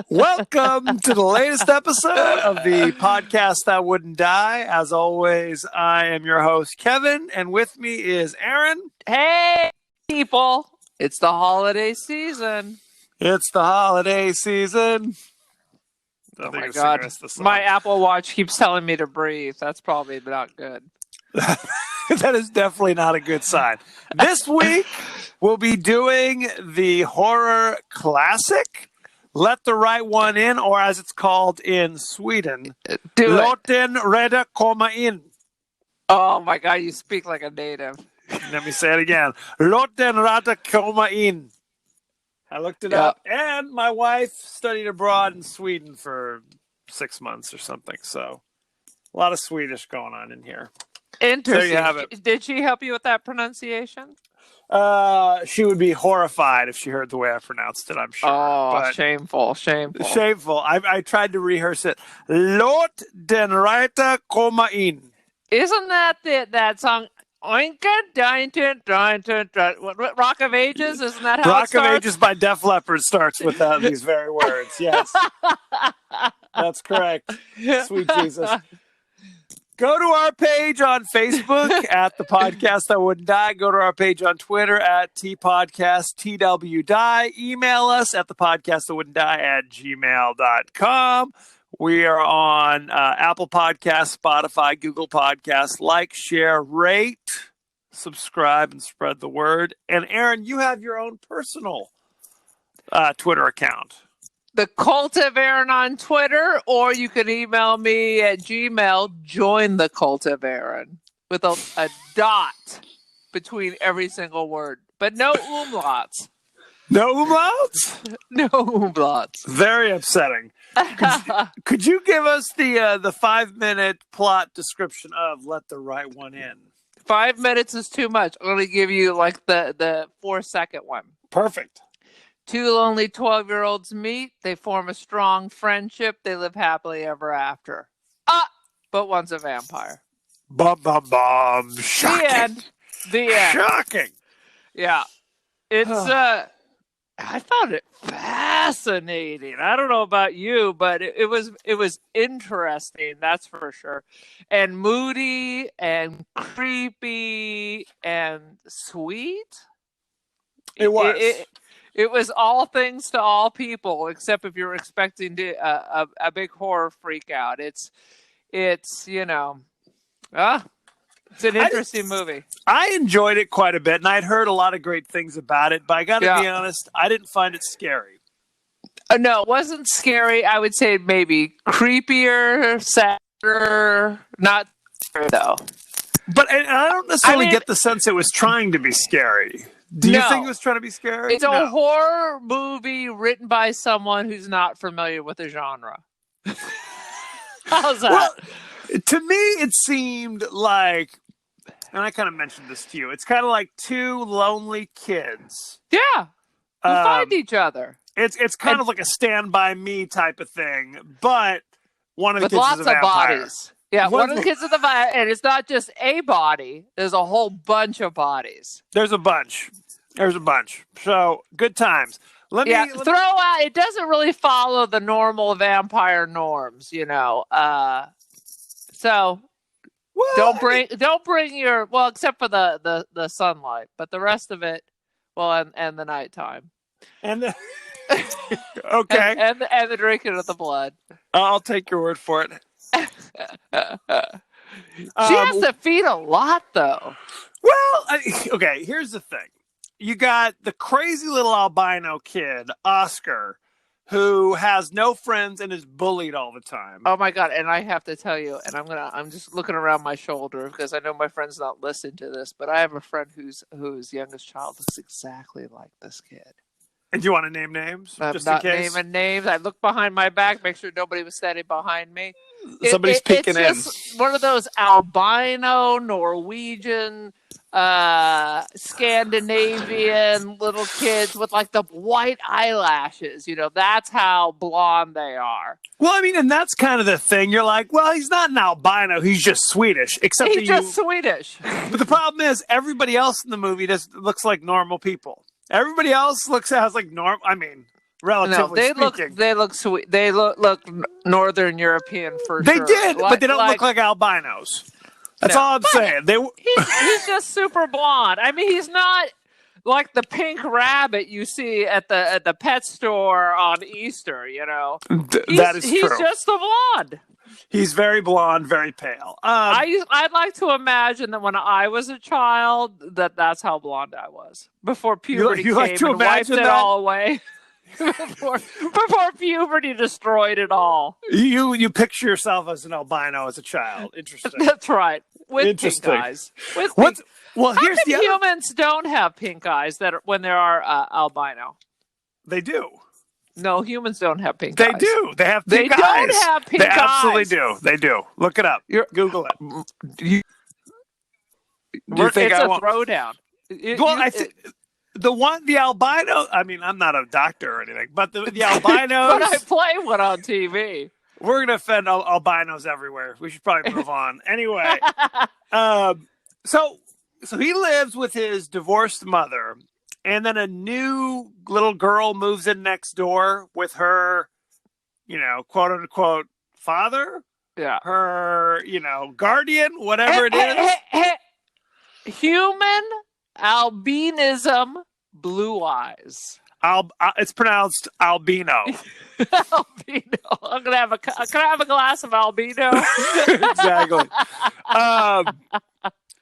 Welcome to the latest episode of the podcast that wouldn't die. As always, I am your host, Kevin, and with me is Aaron. Hey, people. It's the holiday season. It's the holiday season. Oh my God. My Apple Watch keeps telling me to breathe. That's probably not good. That is definitely not a good sign. This week, we'll be doing the horror classic, Let the Right One In, or as it's called in Sweden, Låten rädda komma in. Oh my God, you speak like a native. Let me say it again. Låten rädda komma in. I looked it up, and my wife studied abroad in Sweden for 6 months or something, so a lot of Swedish going on in here. Interesting. There you have it. Did she help you with that pronunciation? She would be horrified if she heard the way I pronounced it, I'm sure. Oh, but shameful. Shameful. I tried to rehearse it. Låt den rätta komma in. Isn't that that song? Oinka, what, Rock of Ages? Isn't that how Rock it starts? of Ages by Def Leppard starts with these very words. Yes. That's correct. Sweet Jesus. Go to our page on Facebook at The Podcast That Wouldn't Die. Go to our page on Twitter at TPodcastTWDie. Email us at thepodcastthatwouldn'tdie@gmail.com. We are on Apple Podcasts, Spotify, Google Podcasts. Like, share, rate, subscribe, and spread the word. And Aaron, you have your own personal Twitter account. The Cult of Aaron on Twitter, or you can email me at Gmail, join the Cult of Aaron, with a dot between every single word. But no umlauts. No umlauts? No umlauts. Very upsetting. Could you give us the 5-minute plot description of Let the Right One In? 5 minutes is too much. I'm going to give you like the 4-second one. Perfect. Two lonely 12-year-olds meet. They form a strong friendship. They live happily ever after. But one's a vampire. Bum, bum, bum. Shocking. The end. Shocking. Yeah. It's, I found it fascinating. I don't know about you, but it was interesting, that's for sure. And moody and creepy and sweet. It was. It was all things to all people, except if you're expecting a big horror freak out. It's it's an interesting movie. I enjoyed it quite a bit, and I'd heard a lot of great things about it, but I got to be honest, I didn't find it scary. No, it wasn't scary. I would say maybe creepier, sadder, not scary, though. But I don't necessarily get the sense it was trying to be scary. Do you think it was trying to be scary? It's a horror movie written by someone who's not familiar with the genre. How's that? Well, to me, it seemed like, and I kind of mentioned this to you, it's kind of like two lonely kids. Yeah. Who find each other. It's kind of like a Stand By Me type of thing, but one of the kids lots is a vampire. Of bodies. Yeah, one of the kids is a vampire, and it's not just a body. There's a whole bunch of bodies. There's a bunch. So, good times. Let me throw out. It doesn't really follow the normal vampire norms, So don't bring your except for the sunlight, but the rest of it, and the nighttime, and the okay, and the drinking of the blood. I'll take your word for it. She has to feed a lot, though. Well, okay. Here's the thing: you got the crazy little albino kid, Oscar, who has no friends and is bullied all the time. Oh my God. And I have to tell you, and I'm just looking around my shoulder because I know my friend's not listening to this, but I have a friend whose youngest child looks exactly like this kid. And do you want to name names? I'm just not in case? naming names. I looked behind my back, make sure nobody was standing behind me. Somebody's peeking in. It's just one of those albino, Norwegian, Scandinavian little kids with like the white eyelashes. That's how blonde they are. Well, I mean, and that's kind of the thing. You're like, well, he's not an albino. He's just Swedish. He's just Swedish. But the problem is everybody else in the movie just looks like normal people. Everybody else has like normal. I mean, relatively speaking. They look sweet. They look Northern European for They sure. did, but they don't look like albinos. That's all I'm saying. He's just super blonde. I mean, he's not like the pink rabbit you see at the pet store on Easter. You know, that is true. He's just the blonde. He's very blonde, very pale. I'd like to imagine that when I was a child, that's how blonde I was before puberty you like came to and wiped imagine it that? all away. before puberty destroyed it all. You picture yourself as an albino as a child. Interesting. That's right. With pink eyes. Well, how here's come humans don't have pink eyes when there are albino? They do. No, humans don't have pink eyes. They do. They have pink eyes. They don't have pink eyes. They absolutely do. They do. Look it up. Google it. It's a throwdown. The albino. I mean, I'm not a doctor or anything, but the albinos. But I play one on TV. We're gonna offend albinos everywhere. We should probably move on. Anyway, so he lives with his divorced mother, and then a new little girl moves in next door with her, quote unquote father. Yeah. Her, guardian, whatever it is. Human albinism, blue eyes. It's pronounced albino. Albino. Can I have a glass of albino? Exactly.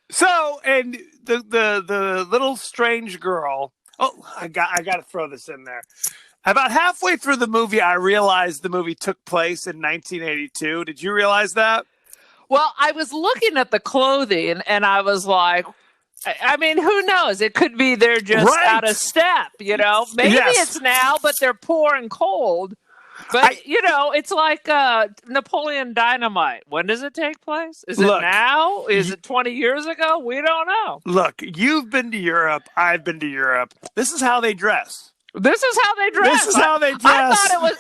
So, and the little strange girl. Oh, I got to throw this in there. About halfway through the movie, I realized the movie took place in 1982. Did you realize that? Well, I was looking at the clothing, and I was like, I mean, who knows? It could be they're just out of step, Maybe it's now, but they're poor and cold. But, it's like Napoleon Dynamite. When does it take place? Is it now? Is it 20 years ago? We don't know. Look, you've been to Europe. I've been to Europe. This is how they dress. I thought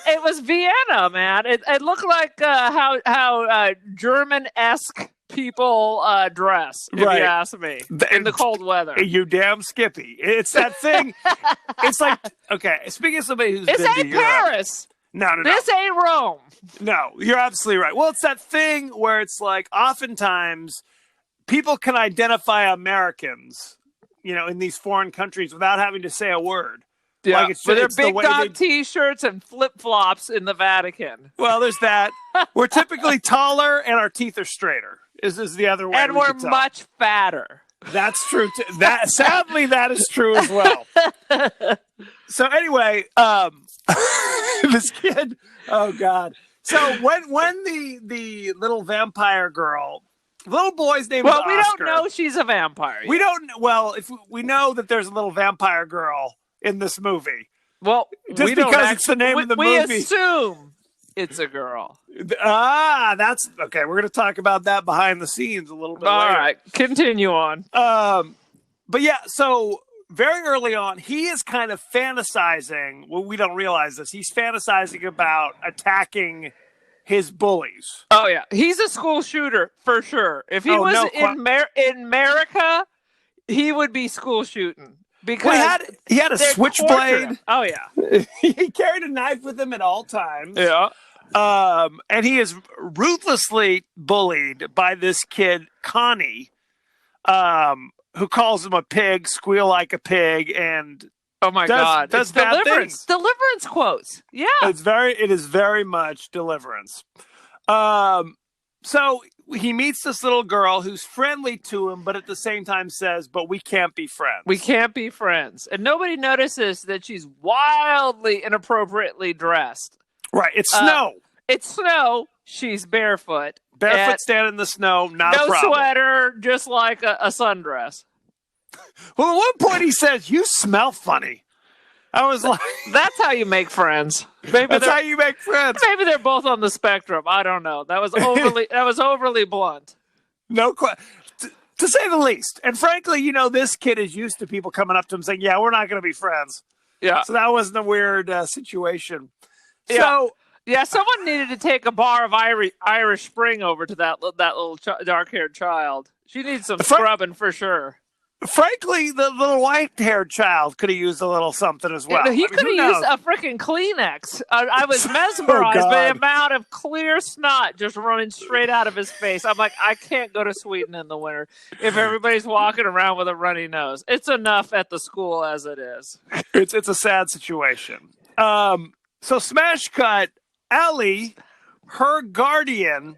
it was Vienna, man. It looked like how German-esque people dress, if you ask me, in the cold weather. You damn Skippy. It's that thing. It's like, okay, speaking of somebody who's been to Europe. This ain't Paris. No. This ain't Rome. No, you're absolutely right. Well, it's that thing where it's like oftentimes people can identify Americans, in these foreign countries without having to say a word. Yeah, like with their big dog T-shirts and flip-flops in the Vatican. Well, there's that. We're typically taller and our teeth are straighter. Is the other way? And we're much fatter. That's true too. Sadly, that is true as well. So anyway, this kid. Oh God. So when the little vampire girl, little boy's name is Oscar. Well, we don't know she's a vampire yet. We don't. Well, if we know that there's a little vampire girl in this movie. Well, just because it's the name of the movie, we assume it's a girl. That's okay. We're going to talk about that behind the scenes a little bit later. All right, continue on. But yeah, so very early on, he is kind of fantasizing. Well, we don't realize this. He's fantasizing about attacking his bullies. Oh yeah, he's a school shooter for sure. If he was in America, he would be school shooting. Because he had a switchblade. Oh yeah, he carried a knife with him at all times. Yeah, and he is ruthlessly bullied by this kid Connie, who calls him a pig, squeal like a pig, and oh my God, does bad things. Deliverance quotes. Yeah, it is very much Deliverance. So he meets this little girl who's friendly to him, but at the same time says, but we can't be friends. We can't be friends. And nobody notices that she's wildly inappropriately dressed. Right. It's snow. It's snow. She's barefoot. Barefoot standing in the snow. Not a problem. No sweater, just like a sundress. Well, at one point he says, you smell funny. I was like, that's how you make friends. That's how you make friends. Maybe they're both on the spectrum. I don't know. That was overly blunt. No question. To say the least. And frankly, this kid is used to people coming up to him saying, yeah, we're not going to be friends. Yeah. So that wasn't a weird situation. Yeah. So yeah, someone needed to take a bar of Irish Spring over to that little dark-haired child. She needs some scrubbing for sure. Frankly, the little white-haired child could have used a little something as well. He I mean, could who have used knows? a freaking Kleenex. I was mesmerized by the God. amount of clear snot just running straight out of his face. I'm like, I can't go to Sweden in the winter if everybody's walking around with a runny nose. It's enough at the school as it is. It's a sad situation. So smash cut, Ellie, her guardian,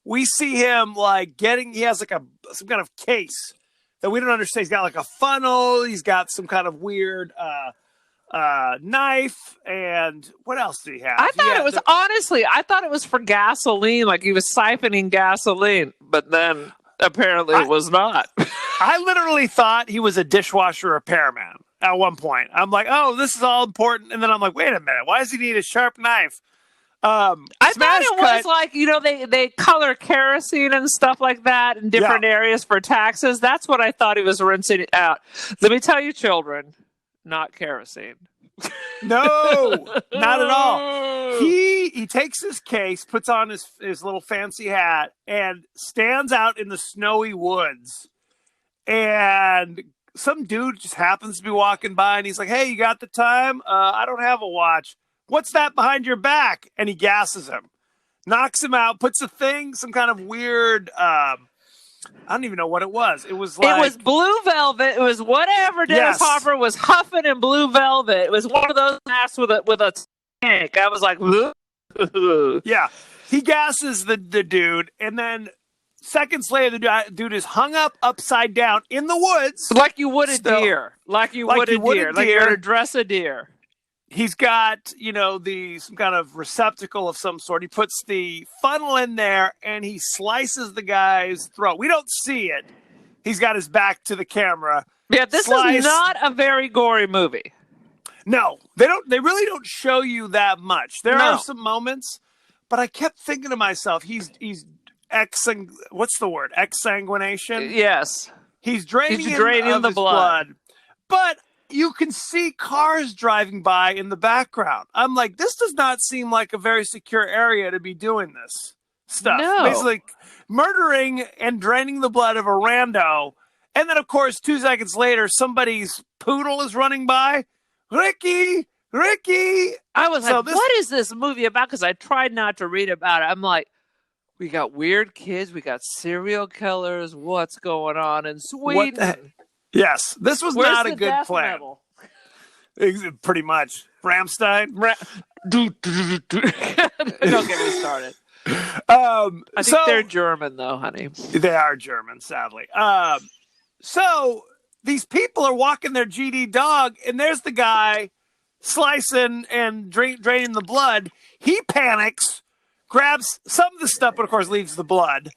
we see him like he has like some kind of case that we don't understand. He's got like a funnel, he's got some kind of weird knife, and what else did he have? I thought it was for gasoline, like he was siphoning gasoline, but then apparently it was not. I literally thought he was a dishwasher repairman at one point. I'm like, oh, this is all important. And then I'm like, wait a minute. Why does he need a sharp knife? I thought it was like, they color kerosene and stuff like that in different areas for taxes. That's what I thought he was rinsing it out. Let me tell you, children, not kerosene. No, not at all. He takes his case, puts on his little fancy hat, and stands out in the snowy woods. And some dude just happens to be walking by, and he's like, hey, you got the time? I don't have a watch. What's that behind your back? And he gasses him, knocks him out, puts some kind of weird, I don't even know what it was. It was blue velvet. It was whatever Dennis Hopper was huffing in blue velvet. It was one of those masks with a tank. I was like, yeah. He gasses the dude, and then seconds later, the dude is hung up upside down in the woods. Like you would a deer. Like you would a deer. Like you're to dress a deer. He's got, some kind of receptacle of some sort. He puts the funnel in there and he slices the guy's throat. We don't see it. He's got his back to the camera. Yeah, this is not a very gory movie. No, they really don't show you that much. There are some moments, but I kept thinking to myself, he's what's the word? Exsanguination? Yes. He's draining the blood. But you can see cars driving by in the background. I'm like, this does not seem like a very secure area to be doing this stuff. No. Basically, murdering and draining the blood of a rando. And then, of course, 2 seconds later, somebody's poodle is running by. Ricky! I was like, what is this movie about? Because I tried not to read about it. I'm like, we got weird kids. We got serial killers. What's going on in Sweden? Yes, this was not a good plan. Metal? Pretty much. Rammstein. Don't get me started. I think they're German, though, honey. They are German, sadly. So these people are walking their GD dog, and there's the guy slicing and draining the blood. He panics, grabs some of the stuff, but of course leaves the blood.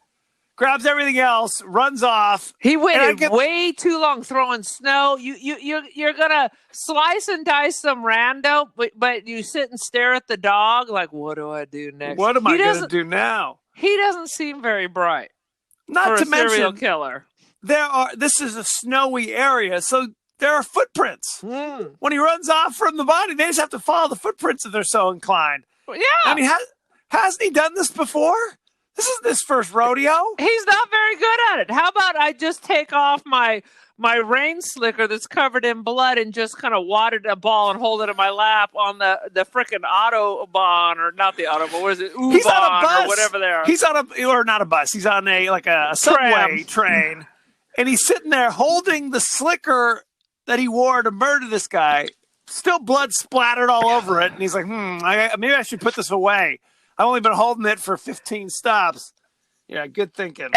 Grabs everything else, runs off. He waited way too long throwing snow. You're gonna slice and dice some rando, but you sit and stare at the dog like, what do I do next? What am I gonna do now? He doesn't seem very bright. Not to mention, serial killer. This is a snowy area, so there are footprints. When he runs off from the body, they just have to follow the footprints if they're so inclined. Yeah. I mean, hasn't he done this before? This isn't his first rodeo. He's not very good at it. How about I just take off my rain slicker that's covered in blood and just kind of wad it a ball and hold it in my lap on the frickin' Autobahn, or not the Autobahn, what is it? He's on a bus. Or whatever they are. He's not a bus. He's on a subway train. And he's sitting there holding the slicker that he wore to murder this guy. Still blood splattered all over it. And he's like, maybe I should put this away. I've only been holding it for 15 stops. Yeah, good thinking.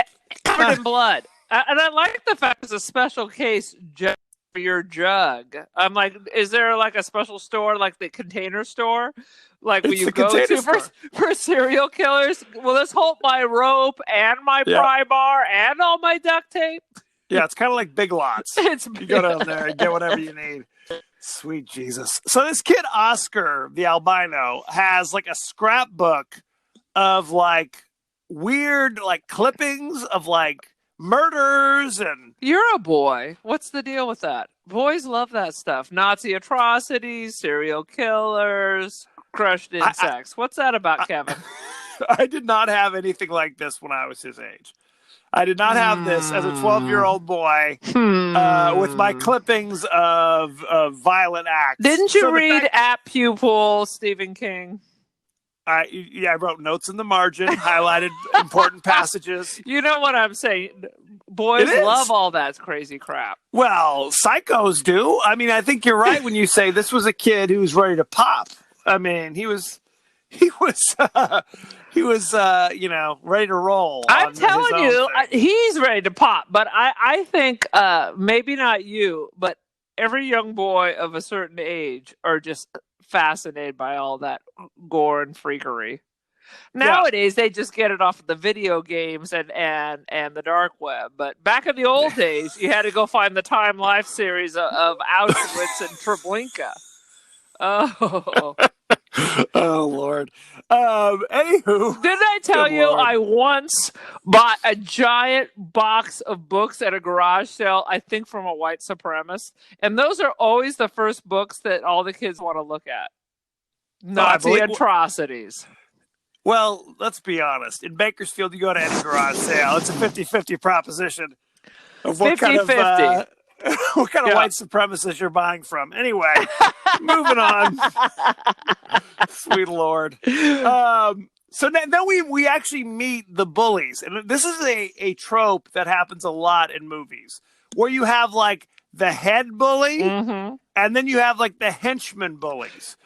Covered in blood. And I like the fact it's a special case just for your jug. I'm like, is there like a special store, like the Container Store? Like when you go to for serial killers? Will this hold my rope and my pry bar and all my duct tape? Yeah, it's kind of like Big Lots. You go down there and get whatever you need. Sweet Jesus. So this kid, Oscar, the albino, has like a scrapbook of like weird like clippings of like murders and... You're a boy. What's the deal with that? Boys love that stuff. Nazi atrocities, serial killers, crushed insects. What's that about, Kevin? I did not have anything like this when I was his age. I did not have this as a 12-year-old boy with my clippings of violent acts. Didn't you read At Pupil, Stephen King? I wrote notes in the margin, highlighted important passages. You know what I'm saying? Boys love all that crazy crap. Well, psychos do. I mean, I think you're right when you say this was a kid who was ready to pop. I mean, he was ready to roll. I'm telling you, he's ready to pop. But I think maybe not you, but every young boy of a certain age are just fascinated by all that gore and freakery. Nowadays, they just get it off of the video games and the dark web. But back in the old days, you had to go find the Time Life series of Auschwitz and Treblinka. Oh. Oh, Lord. Anywho. Didn't I tell you I once bought a giant box of books at a garage sale, I think from a white supremacist? And those are always the first books that all the kids want to look at. Nazi atrocities. Well, let's be honest. In Bakersfield, you go to any garage sale, it's a 50-50 proposition of what 50-50. What kind of white supremacist you're buying from. Anyway, moving on. Sweet Lord. So then we actually meet the bullies. And this is a trope that happens a lot in movies where you have like the head bully and then you have like the henchman bullies.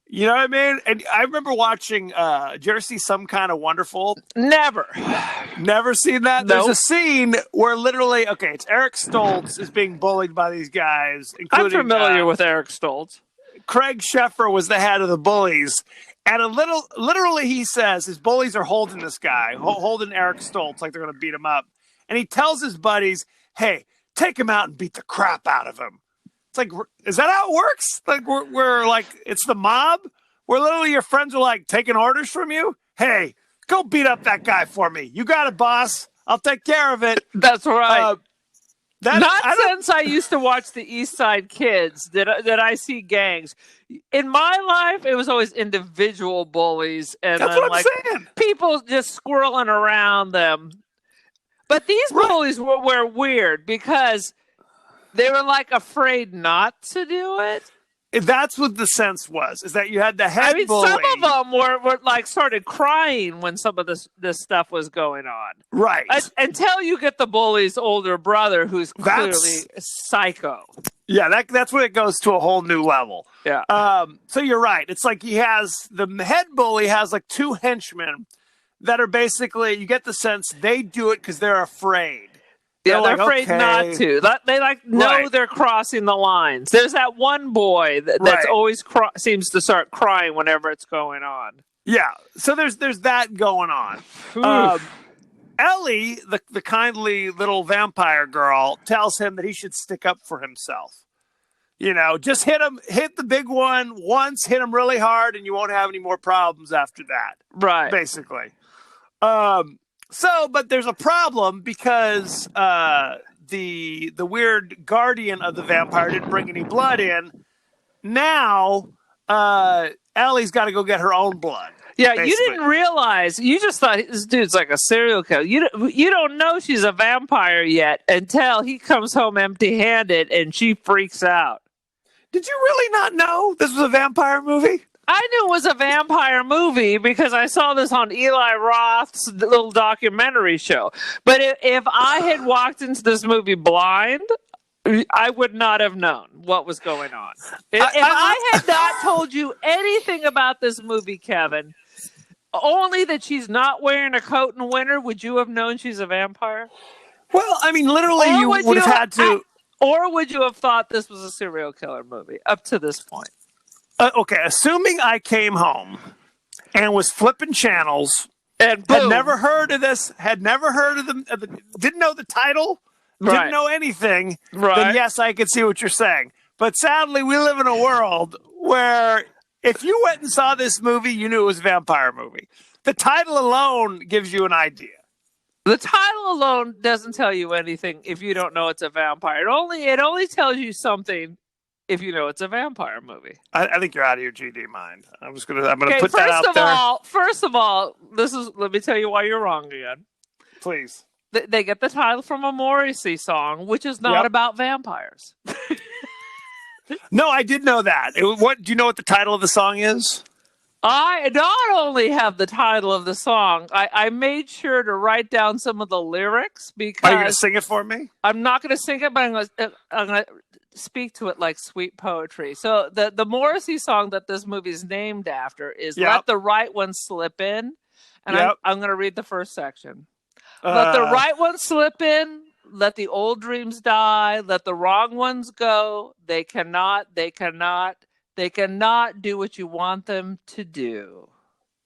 You know what I mean? And I remember watching, did you ever see Some Kind of Wonderful? Never. Never seen that? Nope. There's a scene where literally, it's Eric Stoltz is being bullied by these guys. Including, I'm familiar with Eric Stoltz. Craig Sheffer was the head of the bullies. And literally he says his bullies are holding this guy, holding Eric Stoltz like they're going to beat him up. And he tells his buddies, hey, take him out and beat the crap out of him. It's like, is that how it works? Like we're like, it's the mob where literally your friends are like taking orders from you. Hey, go beat up that guy for me. You got it, boss. I'll take care of it. That's right. Since I used to watch the East Side Kids did I see gangs. In my life, it was always individual bullies and that's what I'm saying. People just squirreling around them. But these bullies were weird because they were like afraid not to do it. That's what the sense was, is that you had the head bully. Some of them were like started crying when some of this stuff was going on. Right. Until you get the bully's older brother who's clearly psycho. Yeah, that's when it goes to a whole new level. Yeah. So you're right. It's like the head bully has like two henchmen that are basically, you get the sense they do it because they're afraid. They're afraid not to. They know they're crossing the lines. There's that one boy that's always seems to start crying whenever it's going on. Yeah, so there's that going on. Ellie, the kindly little vampire girl, tells him that he should stick up for himself. You know, just hit the big one once, hit him really hard, and you won't have any more problems after that. Right. Basically. But there's a problem because the weird guardian of the vampire didn't bring any blood in. Now, Ellie's got to go get her own blood. Yeah, basically. You didn't realize. You just thought this dude's like a serial killer. You don't know she's a vampire yet until he comes home empty-handed and she freaks out. Did you really not know this was a vampire movie? I knew it was a vampire movie because I saw this on Eli Roth's little documentary show. But if I had walked into this movie blind, I would not have known what was going on. If I had not told you anything about this movie, Kevin, only that she's not wearing a coat in winter, would you have known she's a vampire? Well, I mean, literally, you would have had to. Or would you have thought this was a serial killer movie up to this point? Okay, assuming I came home and was flipping channels and boom. Had never heard of this, didn't know the title, didn't know anything, then yes, I could see what you're saying. But sadly, we live in a world where if you went and saw this movie, you knew it was a vampire movie. The title alone gives you an idea. The title alone doesn't tell you anything if you don't know it's a vampire. It only tells you something if you know it's a vampire movie. I think you're out of your GD mind. I'm gonna put that out there. First of all, let me tell you why you're wrong again. Please. They get the title from a Morrissey song, which is not Yep. about vampires. No, I did know that. What do you know what the title of the song is? I not only have the title of the song, I made sure to write down some of the lyrics Are you going to because sing it for me? I'm not going to sing it, but I'm going to speak to it like sweet poetry. So the Morrissey song that this movie is named after is Yep. Let the Right One Slip In. And Yep. I'm going to read the first section. Let the right one slip in. Let the old dreams die. Let the wrong ones go. They cannot do what you want them to do.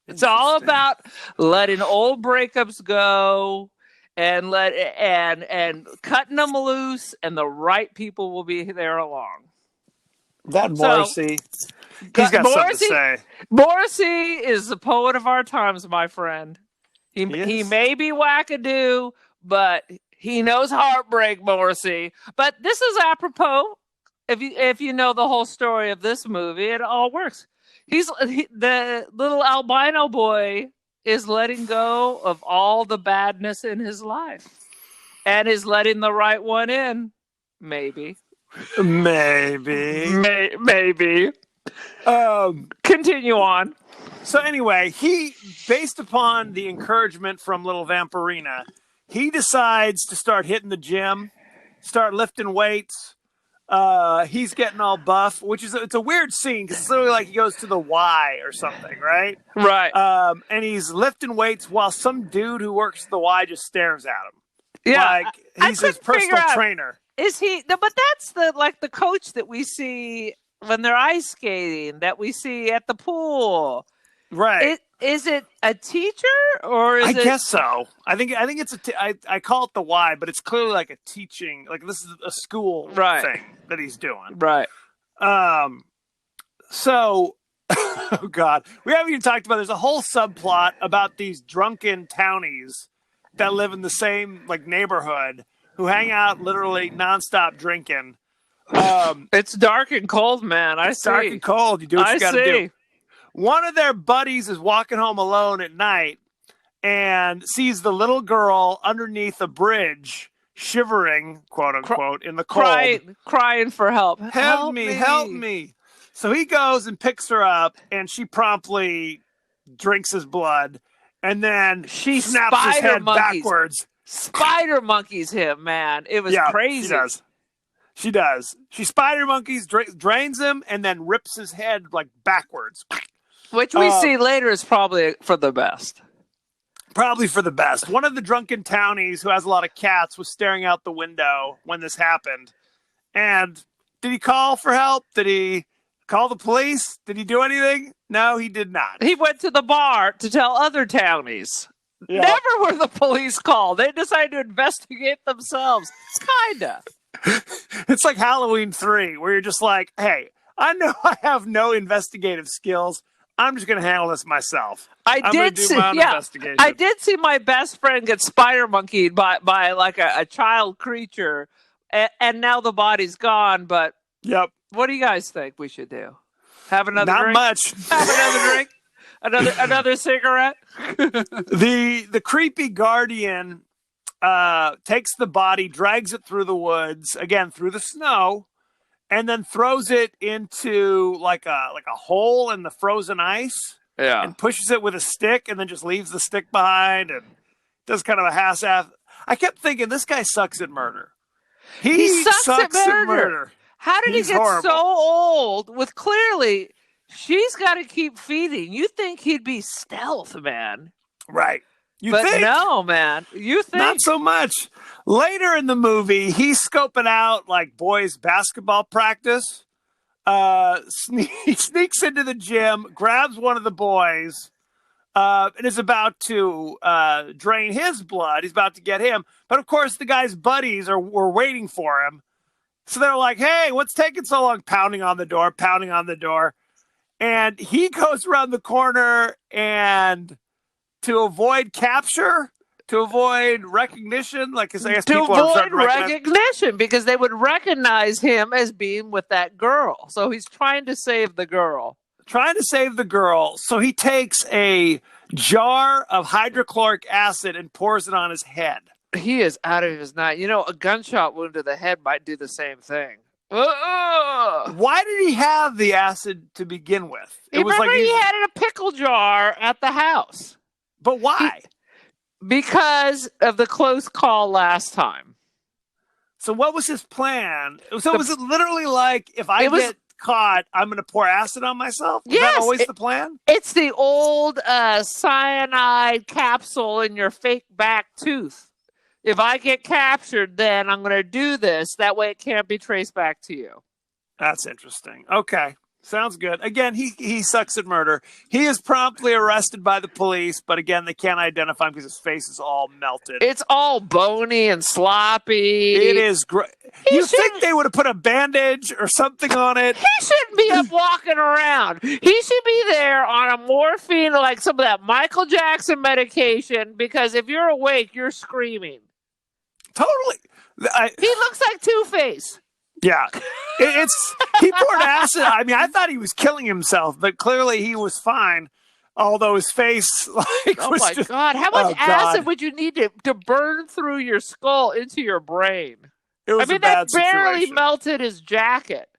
It's all Interesting. about letting old breakups go and cutting them loose, and the right people will be there along. That Morrissey. He's got Morrissey, something to say. Morrissey is the poet of our times, my friend. He is. may be wackadoo, but he knows heartbreak, Morrissey. But this is apropos. If you know the whole story of this movie, it all works. The little albino boy is letting go of all the badness in his life and is letting the right one in. Maybe. Maybe. Continue on. So anyway, he, based upon the encouragement from little Vampirina, he decides to start hitting the gym, start lifting weights. He's getting all buff, it's a weird scene because it's literally like he goes to the Y or something, right? Right. And he's lifting weights while some dude who works at the Y just stares at him. Yeah. Like he's his personal trainer. Is he? No, but that's the coach that we see when they're ice skating, that we see at the pool. Right. Is it a teacher or is I guess so. I think it's I call it the Y, but it's clearly like a teaching, like this is a school thing that he's doing. Right. So, oh God, we haven't even talked about, there's a whole subplot about these drunken townies that live in the same like neighborhood who hang out literally nonstop drinking. It's dark and cold, man. It's dark and cold. You do what you got to do. One of their buddies is walking home alone at night and sees the little girl underneath a bridge, shivering, quote unquote, in the cold. Crying for help. Help me. So he goes and picks her up, and she promptly drinks his blood, and then she snaps his head backwards. Spider monkeys him, man. It was crazy. She does. She spider monkeys, drains him, and then rips his head like backwards. Which we see later is probably for the best. Probably for the best. One of the drunken townies who has a lot of cats was staring out the window when this happened. And did he call for help? Did he call the police? Did he do anything? No, he did not. He went to the bar to tell other townies. Yeah. Never were the police called. They decided to investigate themselves. Kinda. It's like Halloween 3, where you're just like, hey, I know I have no investigative skills. I'm just going to handle this myself. I did see my best friend get spider monkeyed by like a child creature, and now the body's gone. But what do you guys think we should do? Have another drink? Not much. Have another drink? Another cigarette? The creepy guardian takes the body, drags it through the woods, again through the snow, and then throws it into like a hole in the frozen ice. Yeah. And pushes it with a stick, and then just leaves the stick behind, and does kind of a half-ass. I kept thinking, this guy sucks at murder. He sucks at murder. How did he get so old? With clearly, she's got to keep feeding. You think he'd be stealth, man? Right. But no, man. You think not so much. Later in the movie, he's scoping out like boys' basketball practice. He sneaks into the gym, grabs one of the boys, and is about to drain his blood. He's about to get him. But of course, the guy's buddies were waiting for him. So they're like, hey, what's taking so long? Pounding on the door. And he goes around the corner, and to avoid capture, to avoid recognition, like I guess people are avoid recognition, because they would recognize him as being with that girl. So he's trying to save the girl. So he takes a jar of hydrochloric acid and pours it on his head. He is out of his mind. You know, a gunshot wound to the head might do the same thing. Ugh. Why did he have the acid to begin with? It was Remember like he had it in a pickle jar at the house. But why? Because of the close call last time. So what was his plan? So was it literally like, if I get caught, I'm going to pour acid on myself? Was that always the plan? It's the old cyanide capsule in your fake back tooth. If I get captured, then I'm going to do this. That way it can't be traced back to you. That's interesting. Okay. Sounds good. Again, he sucks at murder. He is promptly arrested by the police, but again, they can't identify him because his face is all melted. It's all bony and sloppy. It is great. You think they would have put a bandage or something on it? He shouldn't be up walking around. He should be there on a morphine, like some of that Michael Jackson medication, because if you're awake, you're screaming. Totally. He looks like Two-Face. Yeah. He poured acid. I mean, I thought he was killing himself, but clearly he was fine. Although his face, God! How much acid would you need to burn through your skull into your brain? It was a bad situation. Barely melted his jacket.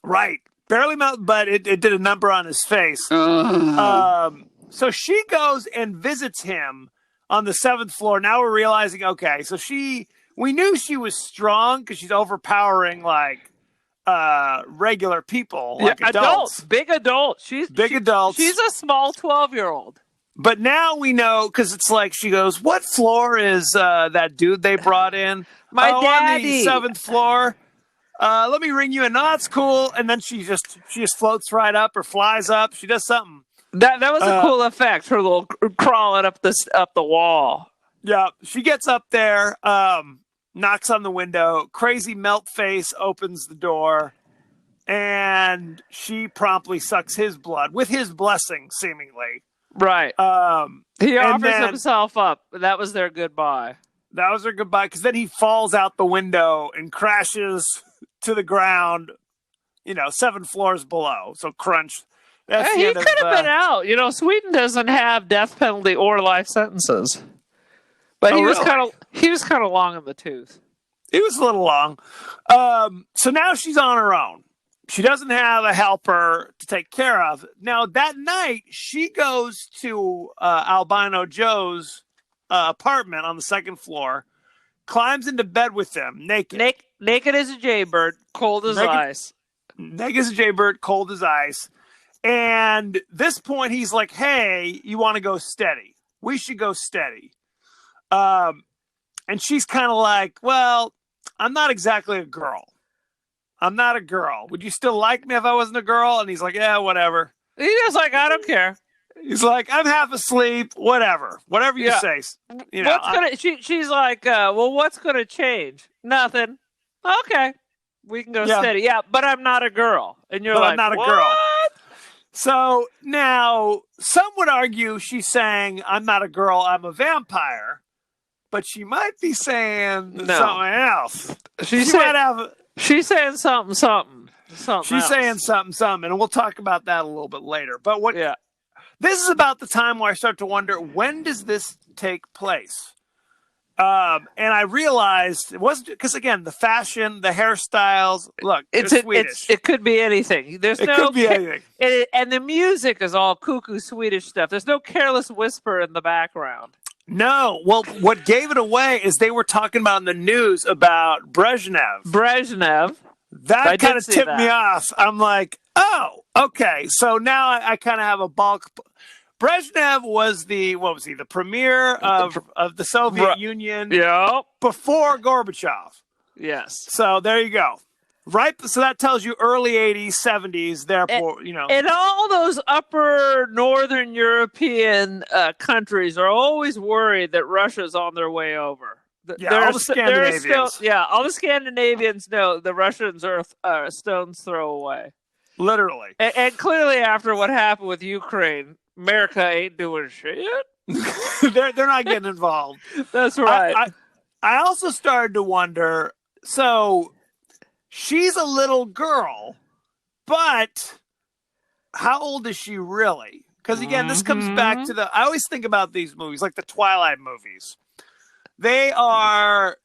Right, barely melted, but it did a number on his face. So she goes and visits him on the 7th floor. Now we're realizing, okay, so we knew she was strong because she's overpowering regular people, like adults. Big adults. She's adults. She's a small 12-year-old. But now we know, because it's like, she goes, what floor is that dude they brought in? My daddy. On the 7th floor. Let me ring you in. No, that's cool. And then she just floats right up or flies up. She does something. That was a cool effect. Her little crawling up the wall. Yeah, she gets up there, knocks on the window. Crazy melt face opens the door, and she promptly sucks his blood with his blessing, seemingly. Right. He offers himself up. That was their goodbye. That was their goodbye, because then he falls out the window and crashes to the ground, 7 floors below. So crunch. He could have been out. Sweden doesn't have death penalty or life sentences. But he was kind of long in the tooth. He was a little long. So now she's on her own. She doesn't have a helper to take care of. Now, that night, she goes to Albino Joe's apartment on the 2nd floor, climbs into bed with him, naked. Naked as a jaybird, cold as ice. Naked as a jaybird, cold as ice. And this point, he's like, hey, you want to go steady? We should go steady. And she's kind of like, well, I'm not exactly a girl. I'm not a girl. Would you still like me if I wasn't a girl? And he's like, yeah, whatever. He's just like, I don't care. He's like, I'm half asleep. Whatever you say. She's like, well, what's going to change? Nothing. Okay. We can go steady. Yeah, but I'm not a girl. And you're like, I'm not a girl. So now some would argue she's saying, I'm not a girl, I'm a vampire. But she might be saying something else. She's saying something. She's saying something, and we'll talk about that a little bit later. But this is about the time where I start to wonder, when does this take place? And I realized it wasn't, because again, the fashion, the hairstyles. Look, it's Swedish. It could be anything. It could be anything. And the music is all cuckoo Swedish stuff. There's no careless whisper in the background. No. Well, what gave it away is they were talking about in the news about Brezhnev. That kind of tipped me off. I'm like, oh, okay. So now I kind of have a bulk. Brezhnev was the premier of the Soviet Union before Gorbachev. Yes. So there you go. Right. So that tells you early 80s, 70s, therefore, And all those upper northern European countries are always worried that Russia's on their way over. All the Scandinavians. All the Scandinavians know the Russians are a stone's throw away. Literally. And clearly after what happened with Ukraine, America ain't doing shit. they're not getting involved. That's right. I also started to wonder, so she's a little girl, but how old is she really? Because again, this comes back to I always think about these movies, like the Twilight movies. they are,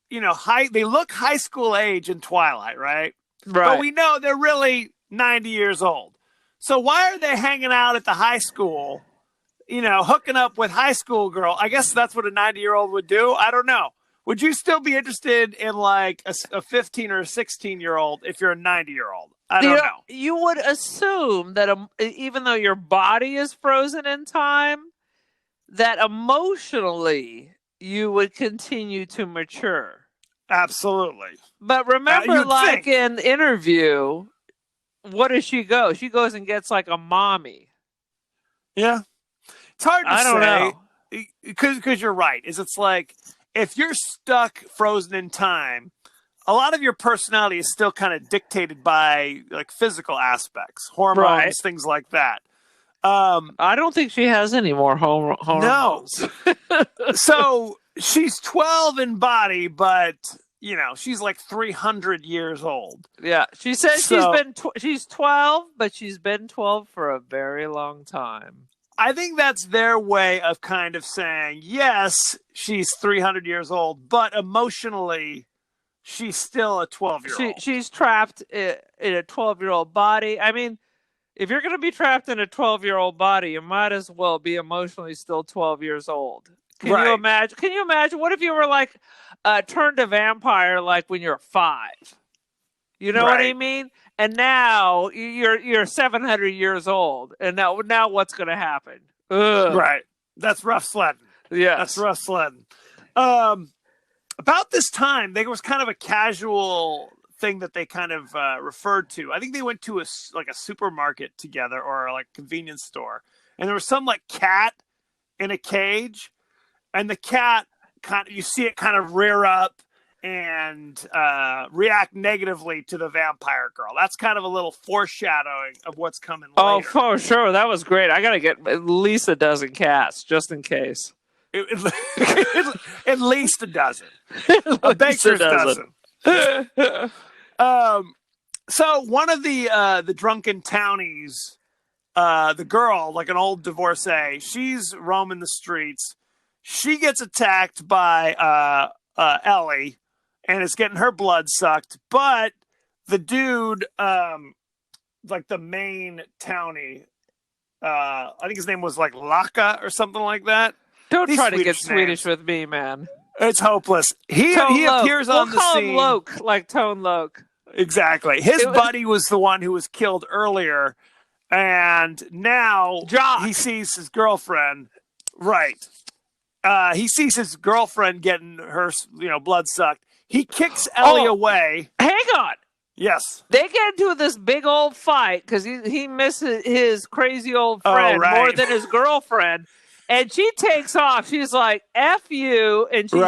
they look high school age in Twilight, right? Right. But we know they're really 90 years old. So why are they hanging out at the high school, hooking up with high school girl? I guess that's what a 90-year-old would do. I don't know. Would you still be interested in like a 15 or a 16-year-old if you're a 90-year-old? I don't know. You would assume that even though your body is frozen in time, that emotionally you would continue to mature. Absolutely. But remember, in the interview, what does she go? She goes and gets like a mommy. Yeah. It's hard to say. I don't know. Because you're right. It's like, if you're stuck frozen in time, a lot of your personality is still kind of dictated by like physical aspects, hormones, right. Things like that. I don't think she has any more hormones. No. So she's 12 in body, but she's like 300 years old. Yeah, she says she's 12, but she's been 12 for a very long time. I think that's their way of kind of saying, yes, she's 300 years old, but emotionally, she's still a 12-year-old. She's trapped in a 12-year-old body. I mean, if you're going to be trapped in a 12-year-old body, you might as well be emotionally still 12 years old. Can you imagine? Can you imagine? What if you were like turned a vampire like when you're 5? You know what I mean? And now you're 700 years old, and now what's going to happen? Ugh. Right. That's rough sledding. Yeah, that's rough sledding. About this time, there was kind of a casual thing that they kind of referred to. I think they went to a supermarket together or like a convenience store, and there was some like cat in a cage, and the cat you see it kind of rear up and react negatively to the vampire girl. That's kind of a little foreshadowing of what's coming later. Oh, for sure. That was great. I got to get at least a dozen cats, just in case. At least a dozen. A baker's dozen. So one of the drunken townies, the girl, like an old divorcee, she's roaming the streets. She gets attacked by Ellie, and is getting her blood sucked. But the dude, like the main townie, I think his name was like Laka or something like that. Don't try to get Swedish with me, man. It's hopeless. He appears on the scene. We'll call him Loke, like Tone Loke. Exactly. His buddy was the one who was killed earlier, and now he sees his girlfriend. Right. He sees his girlfriend getting her, blood sucked. He kicks Ellie away. Hang on. Yes. They get into this big old fight because he misses his crazy old friend more than his girlfriend. And she takes off. She's like, F you. And she's,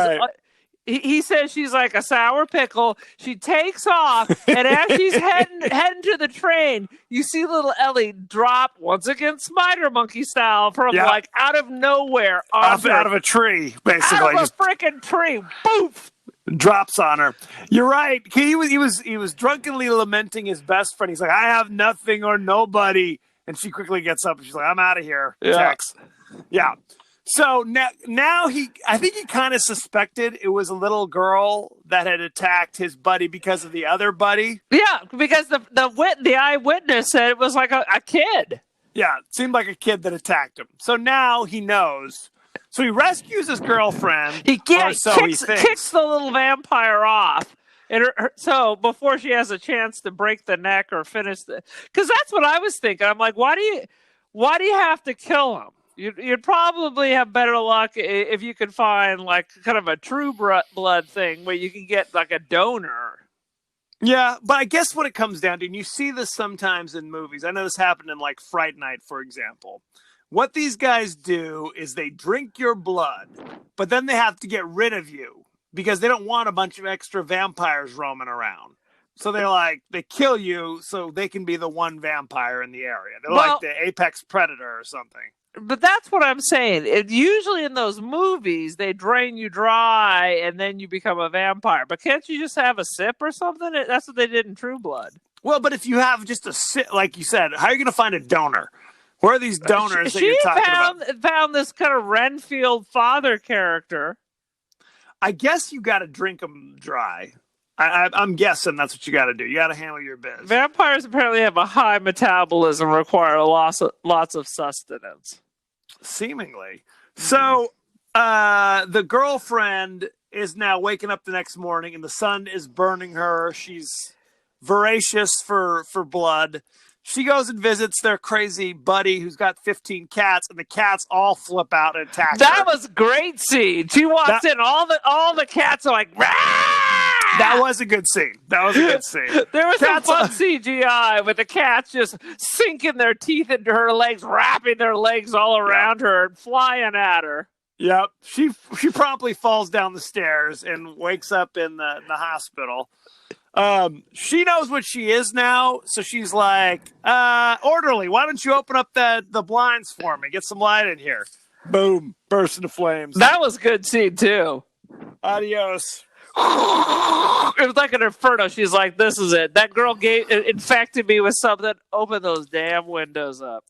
he says she's like a sour pickle. She takes off. And as she's heading to the train, you see little Ellie drop, once again, Spider Monkey style, from like out of nowhere. Out of a tree, basically. Out of a freaking tree. Boof. Drops on her. You're right. He was drunkenly lamenting his best friend. He's like, I have nothing or nobody. And she quickly gets up and she's like, I'm out of here. Yeah. Tex. Yeah. So now I think he kind of suspected it was a little girl that had attacked his buddy because of the other buddy. Yeah, because the eyewitness said it was like a kid. Yeah, it seemed like a kid that attacked him. So now he knows. So he rescues his girlfriend. He kicks the little vampire off. And so before she has a chance to break the neck or finish because that's what I was thinking. I'm like, why do you have to kill him? You'd probably have better luck if you could find like kind of a true blood thing where you can get like a donor. Yeah, but I guess what it comes down to, and you see this sometimes in movies. I know this happened in like Fright Night, for example. What these guys do is they drink your blood, but then they have to get rid of you because they don't want a bunch of extra vampires roaming around. So they kill you so they can be the one vampire in the area. They're like the apex predator or something. But that's what I'm saying. Usually in those movies, they drain you dry and then you become a vampire. But can't you just have a sip or something? That's what they did in True Blood. Well, but if you have just a sip, like you said, how are you going to find a donor? Where are these donors that you're talking about? She found this kind of Renfield father character. I guess you got to drink them dry. I'm guessing that's what you got to do. You got to handle your biz. Vampires apparently have a high metabolism, require lots of sustenance. Seemingly. So the girlfriend is now waking up the next morning and the sun is burning her. She's voracious for blood. She goes and visits their crazy buddy who's got 15 cats, and the cats all flip out and attack her. That was a great scene. She walks in, all the cats are like, rah! That was a good scene. There was some fun CGI with the cats just sinking their teeth into her legs, wrapping their legs all around her and flying at her. Yep. She promptly falls down the stairs and wakes up in the hospital. She knows what she is now, so she's like, orderly, why don't you open up the blinds for me? Get some light in here. Boom. Burst into flames. That was a good scene, too. Adios. It was like an inferno. She's like, this is it. That girl infected me with something. Open those damn windows up.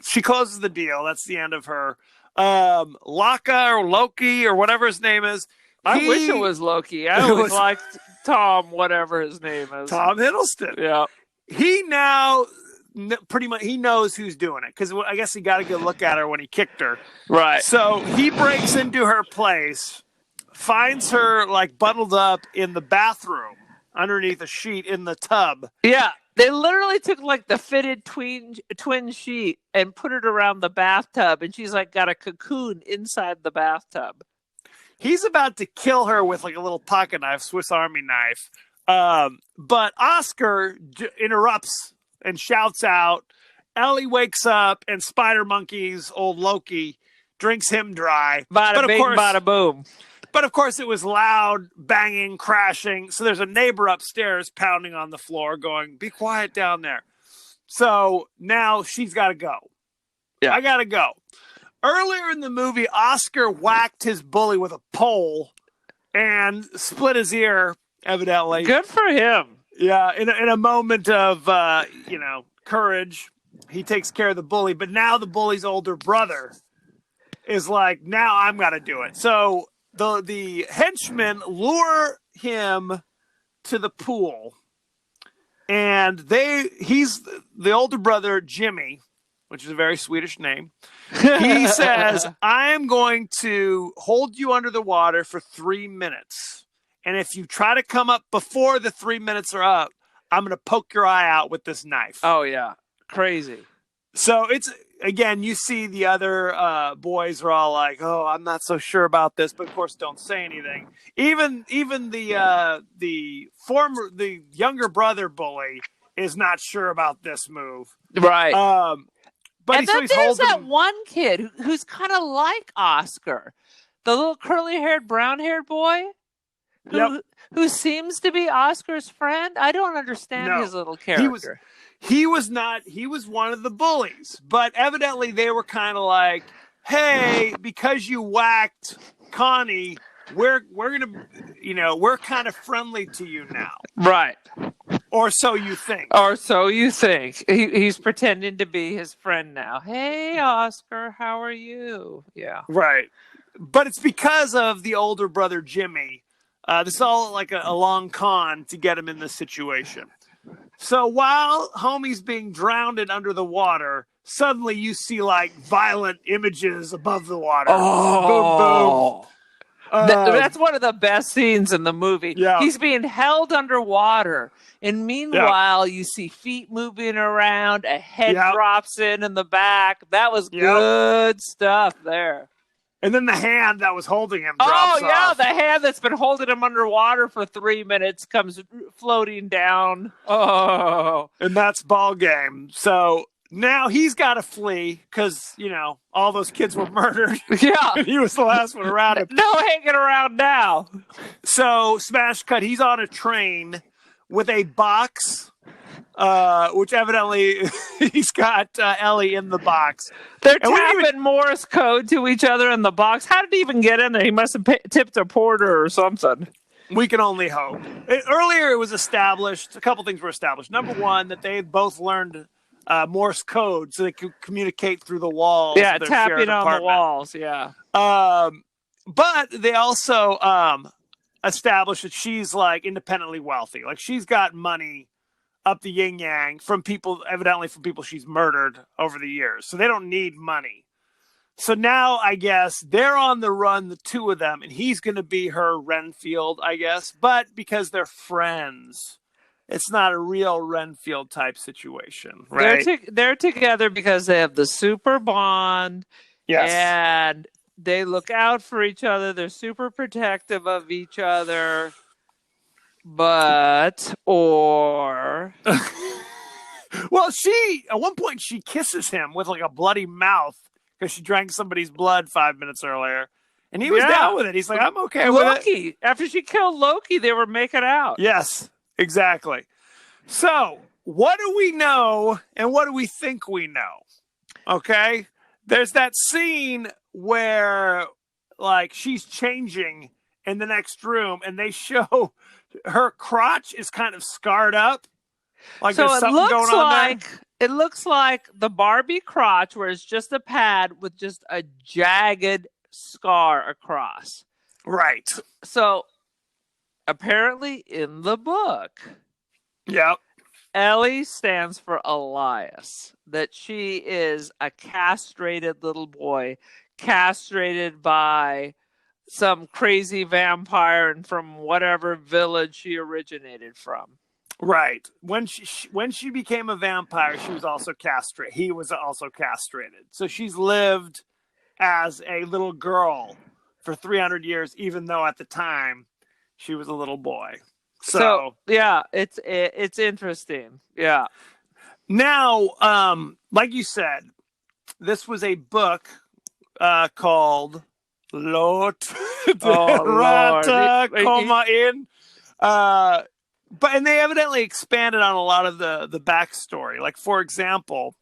She closes the deal. That's the end of her. Laka or Loki or whatever his name is. I wish it was Loki. I always liked Tom, whatever his name is. Tom Hiddleston. Yeah. He now pretty much he knows who's doing it because I guess he got a good look at her when he kicked her. Right. So he breaks into her place, finds her like bundled up in the bathroom underneath a sheet in the tub. Yeah. They literally took like the fitted twin sheet and put it around the bathtub, and she's like got a cocoon inside the bathtub. He's about to kill her with like a little pocket knife, Swiss Army knife. But Oscar interrupts and shouts out. Ellie wakes up, and Spider Monkey's old Loki drinks him dry. Bada bing, bada boom. But of course, it was loud, banging, crashing. So there's a neighbor upstairs pounding on the floor going, be quiet down there. So now she's got to go. Yeah. I got to go. Earlier in the movie, Oscar whacked his bully with a pole and split his ear, evidently. Good for him. Yeah, in a moment of, courage, he takes care of the bully. But now the bully's older brother is like, now I'm going to do it. So the henchmen lure him to the pool. And he's the older brother, Jimmy, which is a very Swedish name. He says, I am going to hold you under the water for 3 minutes. And if you try to come up before the 3 minutes are up, I'm going to poke your eye out with this knife. Oh, yeah. Crazy. So it's, again, you see the other boys are all like, oh, I'm not so sure about this, but of course don't say anything. Even the younger brother bully is not sure about this move. Right. But and then there's that one kid who's kind of like Oscar, the little curly-haired, brown-haired boy who seems to be Oscar's friend. I don't understand his little character. He was not. He was one of the bullies, but evidently they were kind of like, "Hey, because you whacked Connie, we're we're kind of friendly to you now." Right. Or so you think. He's pretending to be his friend now. Hey, Oscar, how are you? Yeah. Right. But it's because of the older brother, Jimmy. This is all like a long con to get him in this situation. So while homie's being drowned under the water, suddenly you see like violent images above the water. Oh. Boom, boom. That's one of the best scenes in the movie. Yeah. He's being held underwater. And meanwhile, you see feet moving around, a head drops in the back. That was good stuff there. And then the hand that was holding him drops off. The hand that's been holding him underwater for 3 minutes comes floating down. Oh. And that's ball game. So now he's got to flee because, all those kids were murdered. Yeah. He was the last one around him. No hanging around now. So, smash cut, he's on a train with a box, which evidently he's got Ellie in the box. They're tapping Morse code to each other in the box. How did he even get in there? He must have tipped a porter or something. We can only hope. Earlier, it was established, a couple things were established. Number one, that they had both learned Morse code so they could communicate through the walls. Yeah, tapping on the walls, yeah. but they also establish that she's like independently wealthy. Like she's got money up the yin yang from people, evidently from people she's murdered over the years. So they don't need money. So now I guess they're on the run, the two of them, and he's going to be her Renfield, I guess. But because they're friends, it's not a real Renfield type situation, right? They're together because they have the super bond. Yes. And they look out for each other. They're super protective of each other. But, or... Well, at one point, she kisses him with like a bloody mouth because she drank somebody's blood 5 minutes earlier. And he was down with it. He's like, I'm okay with it. Loki. After she killed Loki, they were making out. Yes, exactly. So, what do we know and what do we think we know? Okay? There's that scene where, like, she's changing in the next room and they show her crotch is kind of scarred up. Like so there's something going on there. It looks like the Barbie crotch where it's just a pad with just a jagged scar across. Right. So apparently in the book, yep, Ellie stands for Elias, that she is a castrated little boy, castrated by some crazy vampire and from whatever village she originated from. Right. When she became a vampire, she was also castrated. He was also castrated. So she's lived as a little girl for 300 years, even though at the time she was a little boy. So yeah, it's interesting. Yeah. Now, like you said, this was a book called Lot Rata Coma In. And they evidently expanded on a lot of the backstory. Like, for example,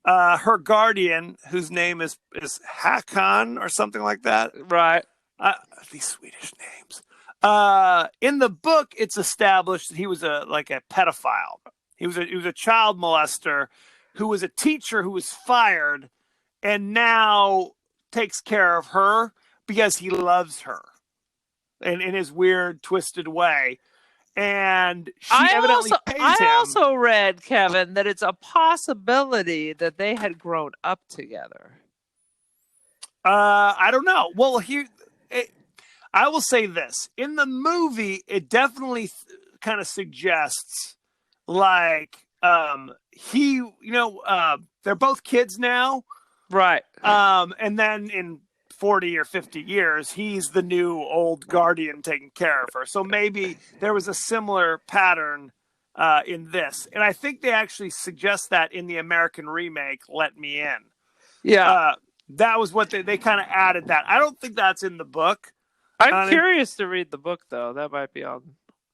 her guardian, whose name is Hakan or something like that. Right. These Swedish names. In the book, it's established that he was a pedophile. He was a child molester who was a teacher who was fired and now takes care of her because he loves her in his weird, twisted way. And she evidently pays him. I also read, Kevin, that it's a possibility that they had grown up together. I don't know. Well, I will say this. In the movie, it definitely kind of suggests like they're both kids now. Right. And then in 40 or 50 years, he's the new old guardian taking care of her. So maybe there was a similar pattern in this. And I think they actually suggest that in the American remake, Let Me In. Yeah. That was what they kind of added that. I don't think that's in the book. I'm curious to read the book, though. That might be on.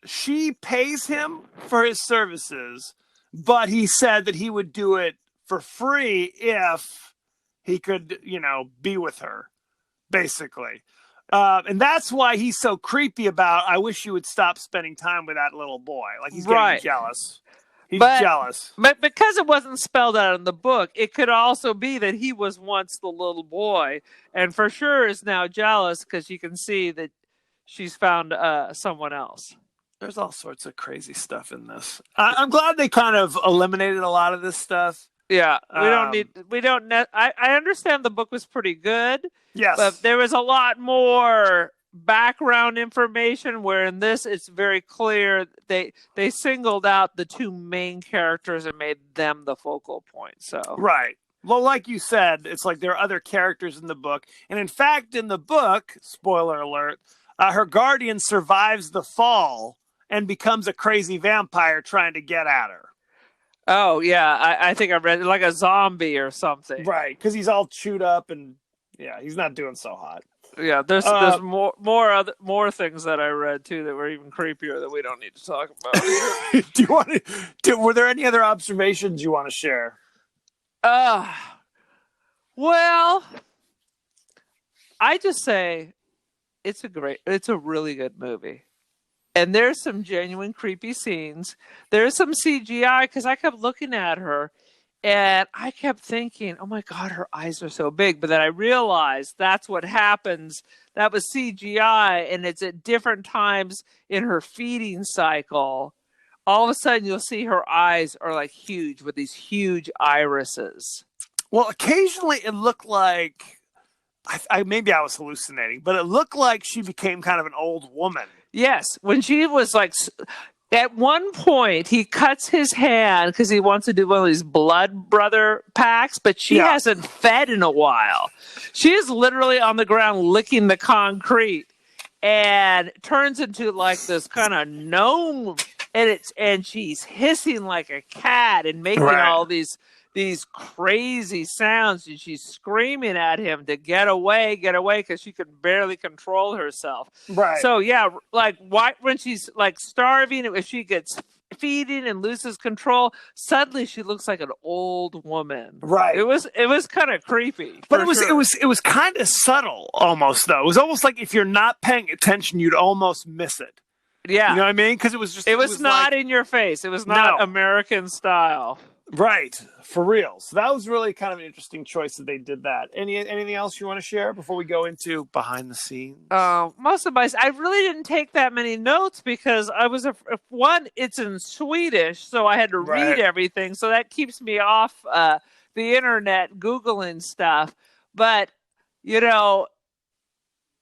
She pays him for his services, but he said that he would do it for free if he could, be with her. Basically. And that's why he's so creepy about, I wish you would stop spending time with that little boy. Like, he's getting jealous. He's jealous. But because it wasn't spelled out in the book, it could also be that he was once the little boy and for sure is now jealous because you can see that she's found someone else. There's all sorts of crazy stuff in this. I'm glad they kind of eliminated a lot of this stuff. Yeah, I understand the book was pretty good. Yes. But there was a lot more background information where in this it's very clear they singled out the two main characters and made them the focal point. So right. Well, like you said, it's like there are other characters in the book. And in fact, in the book, spoiler alert, her guardian survives the fall and becomes a crazy vampire trying to get at her. Oh, yeah. I think I read it like a zombie or something. Right, because he's all chewed up and yeah, he's not doing so hot. Yeah, there's more things that I read too that were even creepier that we don't need to talk about. Do you want to? Were there any other observations you want to share? Well, I just say it's a really good movie. And there's some genuine creepy scenes. There's some CGI because I kept looking at her And I kept thinking, oh my God, her eyes are so big. But then I realized that's what happens. That was CGI, and it's at different times in her feeding cycle. All of a sudden, you'll see her eyes are like huge with these huge irises. Well, occasionally it looked like maybe I was hallucinating, but it looked like she became kind of an old woman. Yes, when she was like, at one point, he cuts his hand because he wants to do one of these blood brother packs, but she hasn't fed in a while. She is literally on the ground licking the concrete and turns into like this kind of gnome, and she's hissing like a cat and making all these crazy sounds, and she's screaming at him to get away, because she can barely control herself. Right. So yeah, like when she's like starving, if she gets feeding and loses control, suddenly she looks like an old woman. Right. It was kind of creepy. But it was kind of subtle almost though. It was almost like if you're not paying attention, you'd almost miss it. Yeah. You know what I mean? Because it was not like, in your face. It was not American style. Right, for real. So that was really kind of an interesting choice that they did that. Anything else you want to share before we go into behind the scenes? Most of I really didn't take that many notes because I was one. It's in Swedish, so I had to read everything. So that keeps me off the internet Googling stuff. But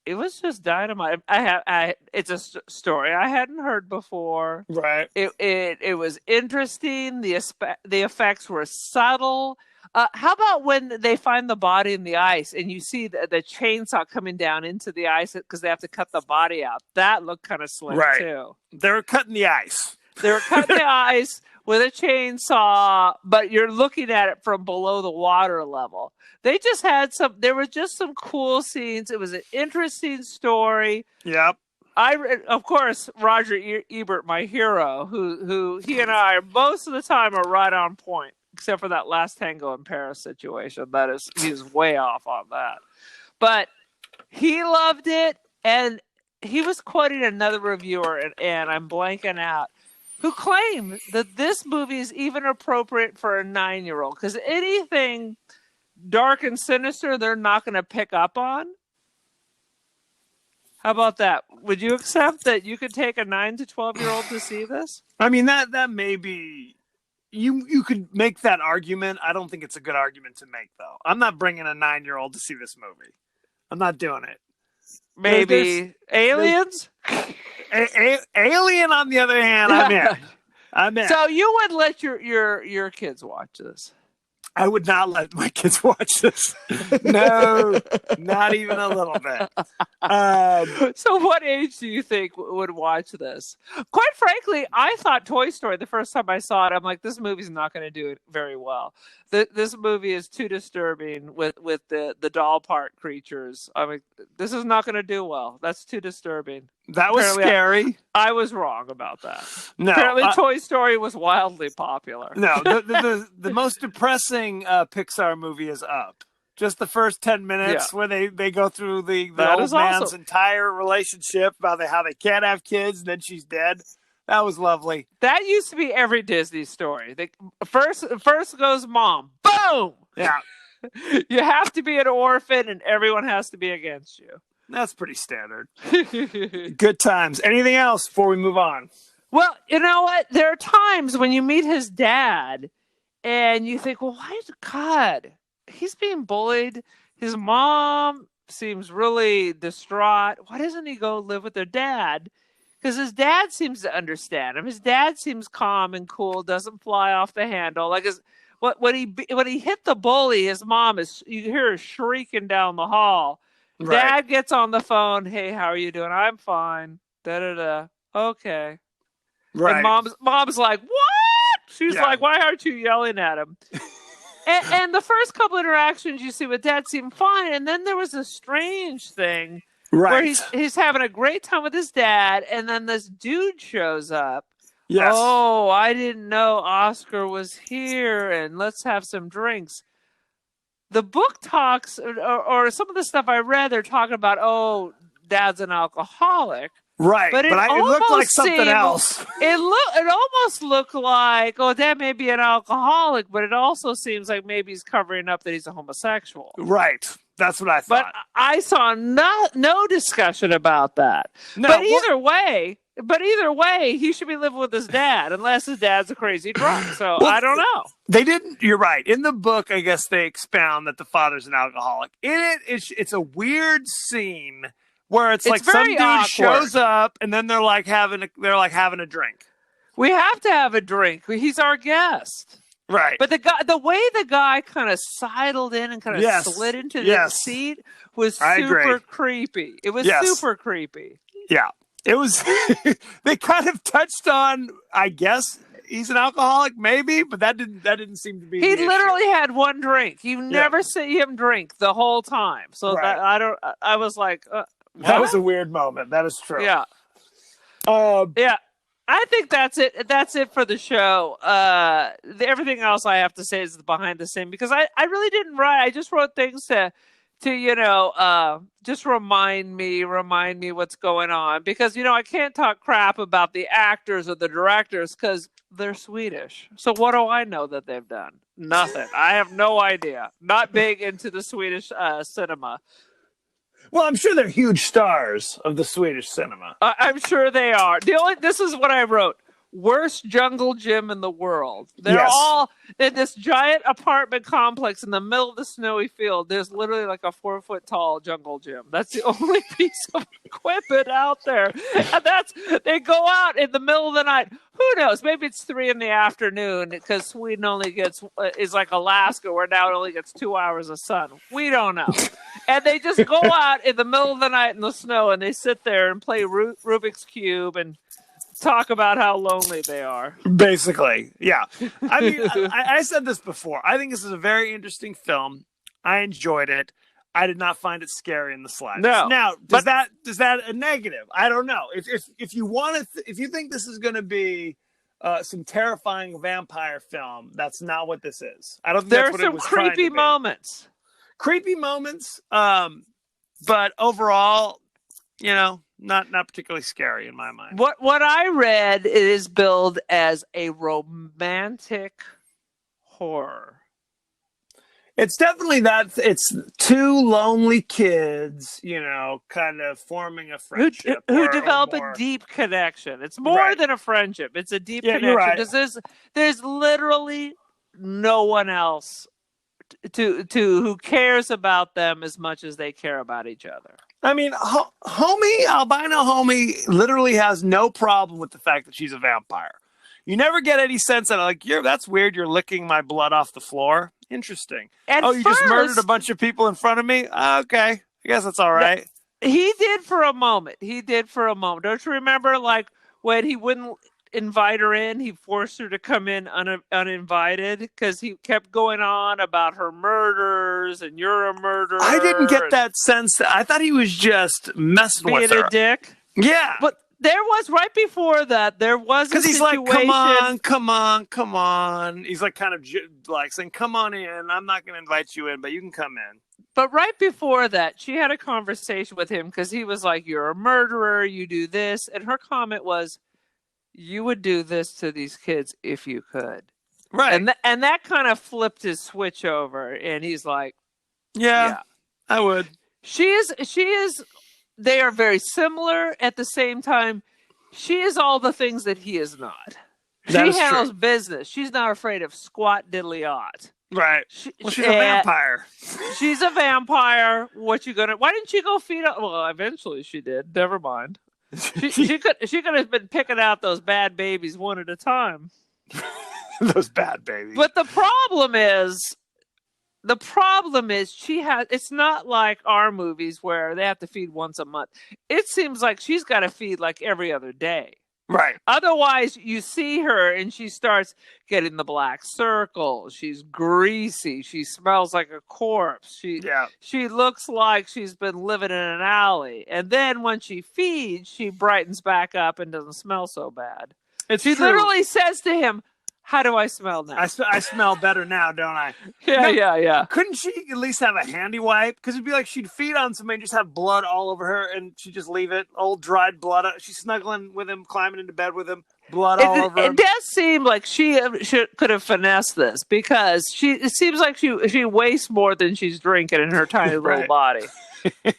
it was just dynamite. It's a story I hadn't heard before. Right. It was interesting. The effects were subtle. How about when they find the body in the ice and you see the chainsaw coming down into the ice because they have to cut the body out? That looked kind of slick too. They were cutting the ice. They were cutting the ice with a chainsaw, but you're looking at it from below the water level. They just had there were just some cool scenes. It was an interesting story. Yep. Of course, Roger Ebert, my hero, who he and I most of the time are right on point, except for that Last Tango in Paris situation. He's way off on that. But he loved it, and he was quoting another reviewer, and I'm blanking out, who claimed that this movie is even appropriate for a 9-year-old because anything dark and sinister they're not going to pick up on. How about that? Would you accept that you could take a 9 to 12-year-old to see this? I mean, that may be you could make that argument. I don't think it's a good argument to make though. I'm not bringing a 9-year-old to see this movie. I'm not doing it. Maybe Aliens? Alien, on the other hand, I'm in. So you would let your kids watch this? I would not let my kids watch this. No, not even a little bit. So what age do you think would watch this? Quite frankly, I thought Toy Story, the first time I saw it, I'm like, this movie's not going to do it very well. This movie is too disturbing with the doll part creatures. I mean, this is not going to do well. That's too disturbing. That was scary. I was wrong about that. No, apparently Toy Story was wildly popular. No, the most depressing Pixar movie is Up. Just the first 10 minutes where they go through the old man's entire relationship about how they can't have kids and then she's dead. That was lovely. That used to be every Disney story. First goes mom. Boom! Yeah. You have to be an orphan and everyone has to be against you. That's pretty standard. Good times. Anything else before we move on? Well, you know what? There are times when you meet his dad and you think, well, why is God? He's being bullied. His mom seems really distraught. Why doesn't he go live with their dad? Because his dad seems to understand him. His dad seems calm and cool, doesn't fly off the handle. Like when he hit the bully, his mom you hear her shrieking down the hall. Right. Dad gets on the phone. Hey, how are you doing? I'm fine. Da-da-da. Okay. Right. And mom's like, what? She's like, why aren't you yelling at him? and the first couple interactions you see with dad seem fine. And then there was a strange thing where he's having a great time with his dad. And then this dude shows up. Yes. Oh, I didn't know Oscar was here. And let's have some drinks. The book talks, or some of the stuff I read, they're talking about, dad's an alcoholic. Right, But it looked like almost something seemed- else. It almost looked like, oh, that may be an alcoholic, but it also seems like maybe he's covering up that he's a homosexual. Right, that's what I But thought. I saw no discussion about that. No, But either way, he should be living with his dad, unless his dad's a crazy drunk. So Well, I don't know. they didn't. You're right. In the book, I guess they expound that the father's an alcoholic. In it, it's a weird scene where it's like some very dude awkward. shows up and then they're like having a drink. We have to have a drink. He's our guest. Right. But the way the guy kind of sidled in and kind of Yes. slid into the Yes. seat was I super agree. creepy. It was Yes. super creepy. Yeah. It was. They kind of touched on. I guess he's an alcoholic, maybe, but that didn't seem to be. He the literally issue. had one drink. You never see him drink the whole time. So Right. I was like, That what? was a weird moment. That is true. Yeah. Um, Yeah. I think that's it. That's it for the show. Everything else I have to say is the behind the scene, because I really didn't write. I just wrote things to just remind me what's going on, because I can't talk crap about the actors or the directors because they're Swedish. So what do I know that they've done? Nothing. I have no idea. Not big into the Swedish cinema. well, I'm sure they're huge stars of the Swedish cinema. I'm sure they are. This is what I wrote. Worst jungle gym in the world. They're Yes. all in this giant apartment complex in the middle of the snowy field. There's literally like a 4-foot tall jungle gym. That's the only piece of equipment out there. And they go out in the middle of the night. Who knows? Maybe it's 3 PM because Sweden only is like Alaska, where now it only gets 2 hours of sun. We don't know. And they just go out in the middle of the night in the snow and they sit there and play Rubik's Cube and talk about how lonely they are. Basically, yeah. I mean, I said this before. I think this is a very interesting film. I enjoyed it. I did not find it scary in the slightest. No, Now, does that a negative? I don't know. If you want to, if you think this is going to be some terrifying vampire film, that's not what this is. I don't think There that's are what it some was trying to creepy be. moments. Creepy moments, but overall, not particularly scary in my mind. What I read is billed as a romantic horror. It's definitely that. It's two lonely kids, kind of forming a friendship. Who or develop more. a deep connection. It's more Right. than a friendship. It's a deep Yeah, connection. you're right. Because there's literally no one else to who cares about them as much as they care about each other. I mean, albino homie literally has no problem with the fact that she's a vampire. You never get any sense that that's weird. You're licking my blood off the floor. Interesting. At You just murdered a first, bunch of people in front of me. Okay, I guess that's all right. He did for a moment. Don't you remember, like, when he wouldn't invite her in, he forced her to come in uninvited because he kept going on about her murders and you're a murderer. I didn't get that sense. I thought he was just messing being with her. a dick. Yeah, But there was, right before that, there was a because he's situation. like, come on. He's like kind of like saying, come on in. I'm not going to invite you in, but you can come in. But right before that, she had a conversation with him because he was like, you're a murderer, you do this. And her comment was, you would do this to these kids if you could. Right. And that kind of flipped his switch over. And he's like, yeah, I would. She is, they are very similar. At the same time, she is all the things that he is not. That She is handles true. business. She's not afraid of squat diddly-aught. Right. Well, she's a vampire. She's a vampire. Why didn't she go feed up? Well, eventually she did. Never mind. She could have been picking out those bad babies one at a time. Those bad babies. But the problem is it's not like our movies where they have to feed once a month. It seems like she's got to feed like every other day. Right. Otherwise, you see her and she starts getting the black circle. She's greasy. She smells like a corpse. She looks like she's been living in an alley. And then when she feeds, she brightens back up and doesn't smell so bad. It's She true. literally says to him, How do I smell now? I smell better now, don't I? Yeah. Couldn't she at least have a handy wipe? Because it'd be like she'd feed on somebody and just have blood all over her, and she'd just leave it, old dried blood. She's snuggling with him, climbing into bed with him, blood all over him. It does seem like she could have finessed this, because it seems like she wastes more than she's drinking in her tiny little body. It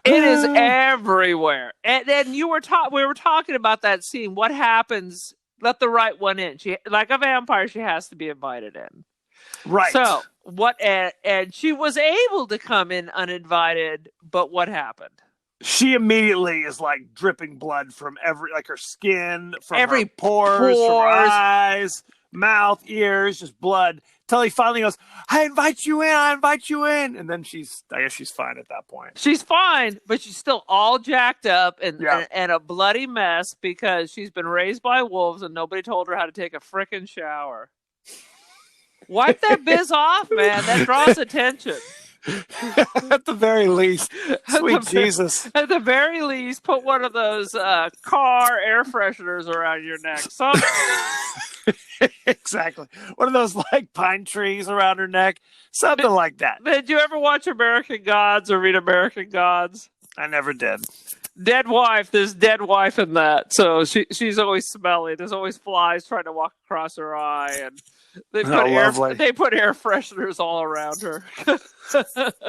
is everywhere. And then we were talking about that scene. What happens? Let the right one in. She, like a vampire, she has to be invited in. Right. So what? And she was able to come in uninvited, but what happened? She immediately is like dripping blood from her skin, from every her pores, from her eyes, mouth, ears, just blood. Till he finally goes, I invite you in. And then I guess she's fine at that point. She's fine, but she's still all jacked up and a bloody mess because she's been raised by wolves and nobody told her how to take a frickin' shower. Wipe that biz off, man. That draws attention. At the very least. Sweet Jesus. At the very least, put one of those car air fresheners around your neck. Exactly. One of those like pine trees around her neck. Something like that. Did you ever watch American Gods or read American Gods? I never did. There's dead wife in that. So she's always smelly. There's always flies trying to walk across her eye, and they put air fresheners all around her.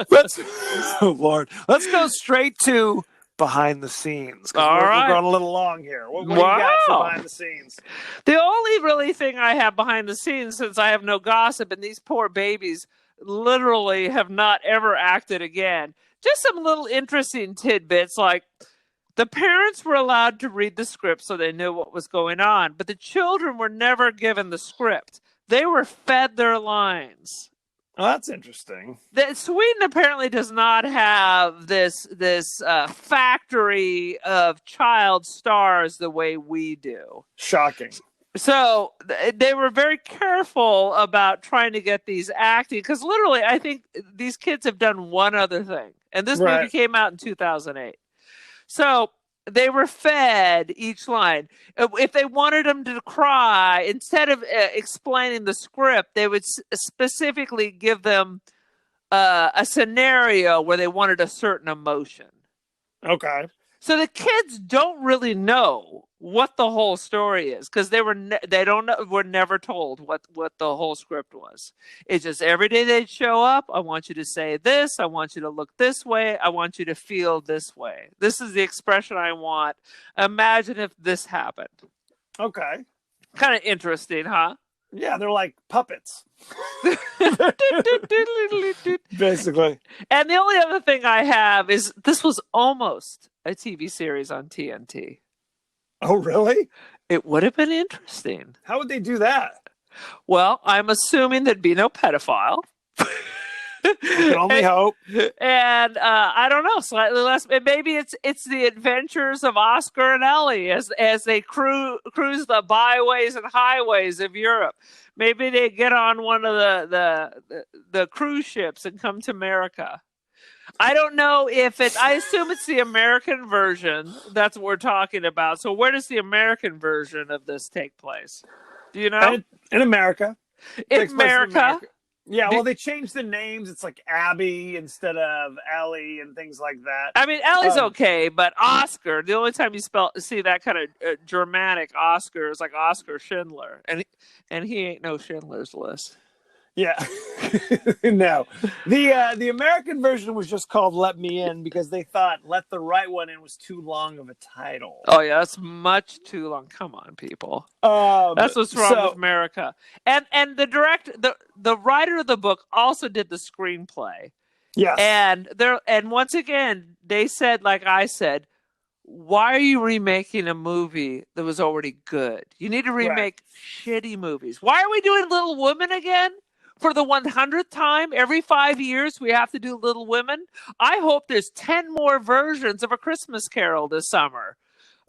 Let's go straight to behind the scenes. All right. We're going a little long here. What do you got for behind the scenes? The only really thing I have behind the scenes, since I have no gossip, and these poor babies literally have not ever acted again. Just some little interesting tidbits, like the parents were allowed to read the script so they knew what was going on, but the children were never given the script. They were fed their lines. Oh, that's interesting. Sweden apparently does not have this factory of child stars the way we do. Shocking. So they were very careful about trying to get these acting, because literally I think these kids have done one other thing, and this movie came out in 2008. So they were fed each line. If they wanted them to cry, instead of explaining the script, they would specifically give them a scenario where they wanted a certain emotion. Okay. So the kids don't really know what the whole story is, because were never told what the whole script was. It's just every day they'd show up. I want you to say this. I want you to look this way. I want you to feel this way. This is the expression I want. Imagine if this happened. Okay. Kind of interesting, huh? Yeah, they're like puppets. Basically. And the only other thing I have is this was almost a TV series on TNT. Oh, really? It would have been interesting. How would they do that? Well, I'm assuming there'd be no pedophile. We can only hope. And I don't know, slightly less. Maybe it's the adventures of Oscar and Ellie as they cruise the byways and highways of Europe. Maybe they get on one of the cruise ships and come to America. I don't know if I assume it's the American version. That's what we're talking about. So where does the American version of this take place? Do you know? In America. In America. Yeah, well, they changed the names. It's like Abby instead of Ellie and things like that. I mean, Ellie's okay, but Oscar, the only time you see that kind of Germanic Oscar is like Oscar Schindler. And he ain't no Schindler's List. Yeah. No. The American version was just called Let Me In because they thought Let the Right One In was too long of a title. Oh, yeah, that's much too long. Come on, people. That's what's wrong with America. And the writer of the book also did the screenplay. Yes. And once again, they said, like I said, why are you remaking a movie that was already good? You need to remake shitty movies. Why are we doing Little Women again? For the 100th time, every 5 years, we have to do Little Women. I hope there's 10 more versions of A Christmas Carol this summer.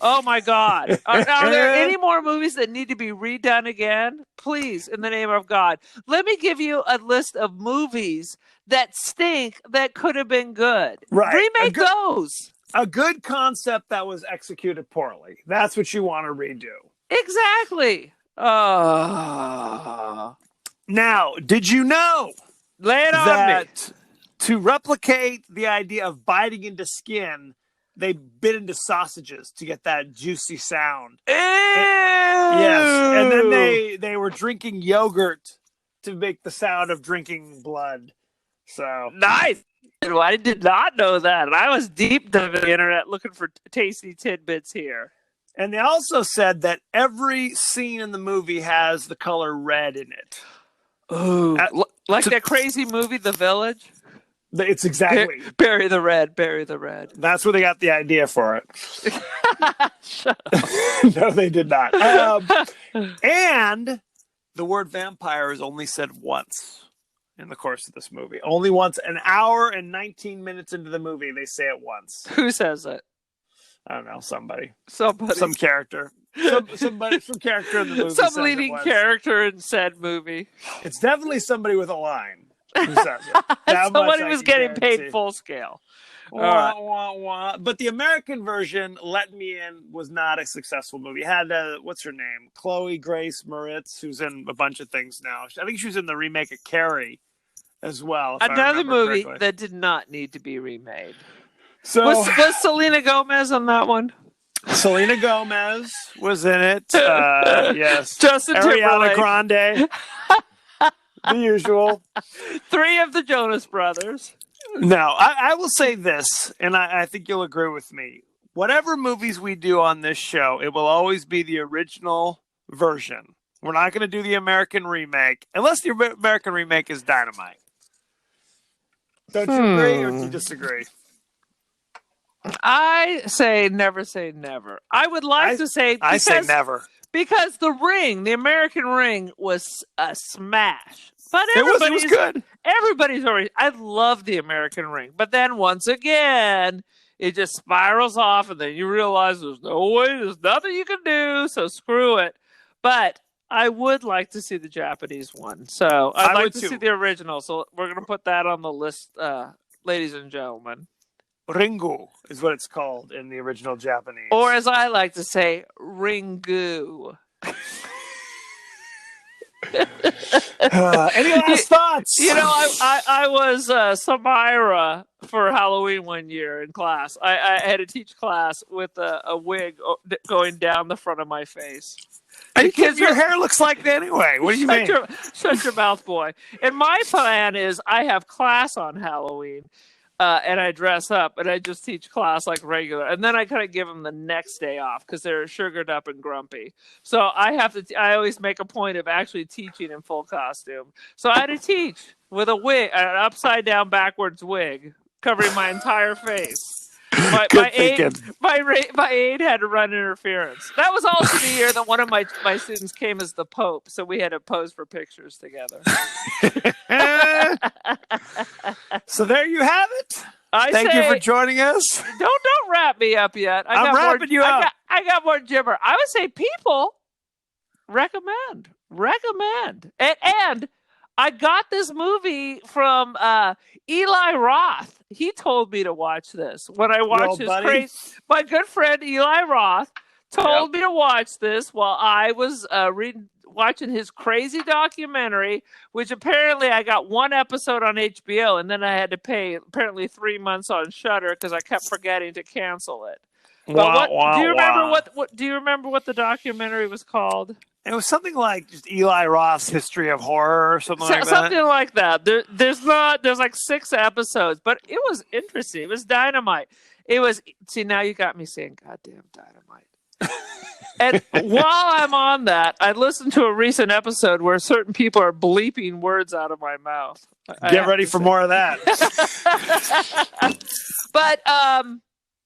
Oh, my God. Are there any more movies that need to be redone again? Please, in the name of God. Let me give you a list of movies that stink that could have been good. Right. Remake those. A good concept that was executed poorly. That's what you want to redo. Exactly. Oh. Now, did you know Lay it on me. that to replicate the idea of biting into skin, they bit into sausages to get that juicy sound? Ew. Yes, and then they were drinking yogurt to make the sound of drinking blood. So Nice. I did not know that. And I was deep diving the internet looking for tasty tidbits here. and they also said that every scene in the movie has the color red in it. Ooh. At- Like that crazy movie, The Village? It's exactly Bury the red, bury the red. that's where they got the idea for it. Shut No, they did not. And the word vampire is only said once in the course of this movie. Only once. An hour and 19 minutes into the movie, they say it once. Who says it? I don't know, somebody. Somebody. Some character. Some character in the movie. Some says it leading once. character in said movie. It's definitely somebody with a line who says it. That much Somebody I was can getting paid guarantee. full scale. Wah, wah, wah. But the American version, Let Me In, was not a successful movie. It had, what's her name? Chloe Grace Moretz, who's in a bunch of things now. I think she was in the remake of Carrie as well. if I Another remember movie correctly. that did not need to be remade. So Was Selena Gomez on that one? Selena Gomez was in it. Yes. Justin Ariana Timberlake. Grande. The usual. 3 of the Jonas Brothers. No, I will say this, and I think you'll agree with me. Whatever movies we do on this show, it will always be the original version. We're not going to do the American remake, unless the American remake is dynamite. Don't you agree, or do you disagree? I say never. I would like to say I say never. because The Ring, the American Ring, was a smash. But It was good. Everybody's already. I love the American Ring, but then once again, it just spirals off, and then you realize there's nothing you can do. So screw it. But I would like to see the Japanese one. So I'd I like would to too. see the original. So we're gonna put that on the list, ladies and gentlemen. Ringu is what it's called in the original Japanese. Or as I like to say, Ringu. Any last thoughts? You know, I was Samira for Halloween one year in class. I had to teach class with a wig going down the front of my face. And your hair looks like that anyway. What do you mean? Shut your mouth, boy. And my plan is I have class on Halloween. And I dress up and I just teach class like regular. And then I kind of give them the next day off because they're sugared up and grumpy. So I I always make a point of actually teaching in full costume. So I had to teach with a wig, an upside down backwards wig covering my entire face. My aide had to run interference. That was also the year that one of my students came as the Pope. So we had to pose for pictures together. So there you have it. Thank you say, for joining us. Don't wrap me up yet. I'm wrapping you up. I got more gibber. I would say people recommend, and I got this movie from Eli Roth. He told me to watch this when I watched his crazy. My good friend Eli Roth told me to watch this while I was watching his crazy documentary, which apparently I got one episode on HBO, and then I had to pay apparently 3 months on Shudder because I kept forgetting to cancel it. But do you remember what? Do you remember what the documentary was called? It was something like just Eli Roth's History of Horror or something like that. Something like that. There's like 6 episodes, but it was interesting. It was dynamite. See, now you got me saying goddamn dynamite. And while I'm on that, I listened to a recent episode where certain people are bleeping words out of my mouth. Get ready for more of that. But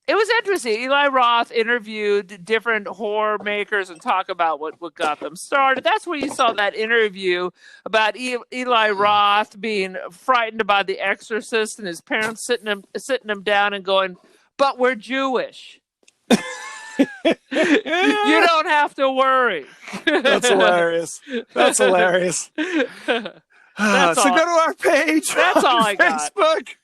it was interesting. Eli Roth interviewed different horror makers and talk about what got them started. That's where you saw that interview about Eli Roth being frightened about The Exorcist and his parents sitting him down and going, "But we're Jewish. You don't have to worry." That's hilarious. That's hilarious. So go to our page. That's all I got. Facebook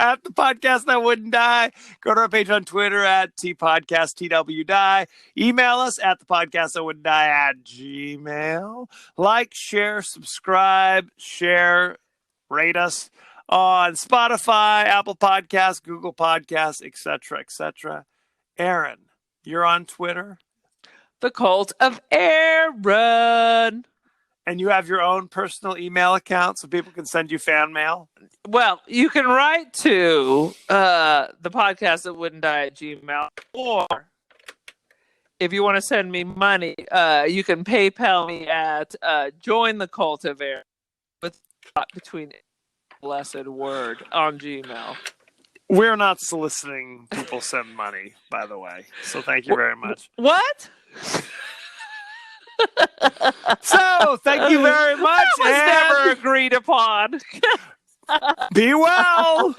at the podcast that wouldn't die. Go to our page on Twitter at tpodcasttwdie. Email us at the podcast that wouldn't die at gmail. Like, share, subscribe, share, rate us on Spotify, Apple Podcasts, Google Podcasts, etc., etc. Aaron, you're on Twitter. The Cult of Aaron. And you have your own personal email account so people can send you fan mail? Well, you can write to the podcast that wouldn't die at Gmail, or if you want to send me money, you can PayPal me at join the Cult of Aaron with between blessed word on Gmail. We're not soliciting people send money, by the way. So thank you very much. What? So thank you very much. That was never agreed upon. Be well.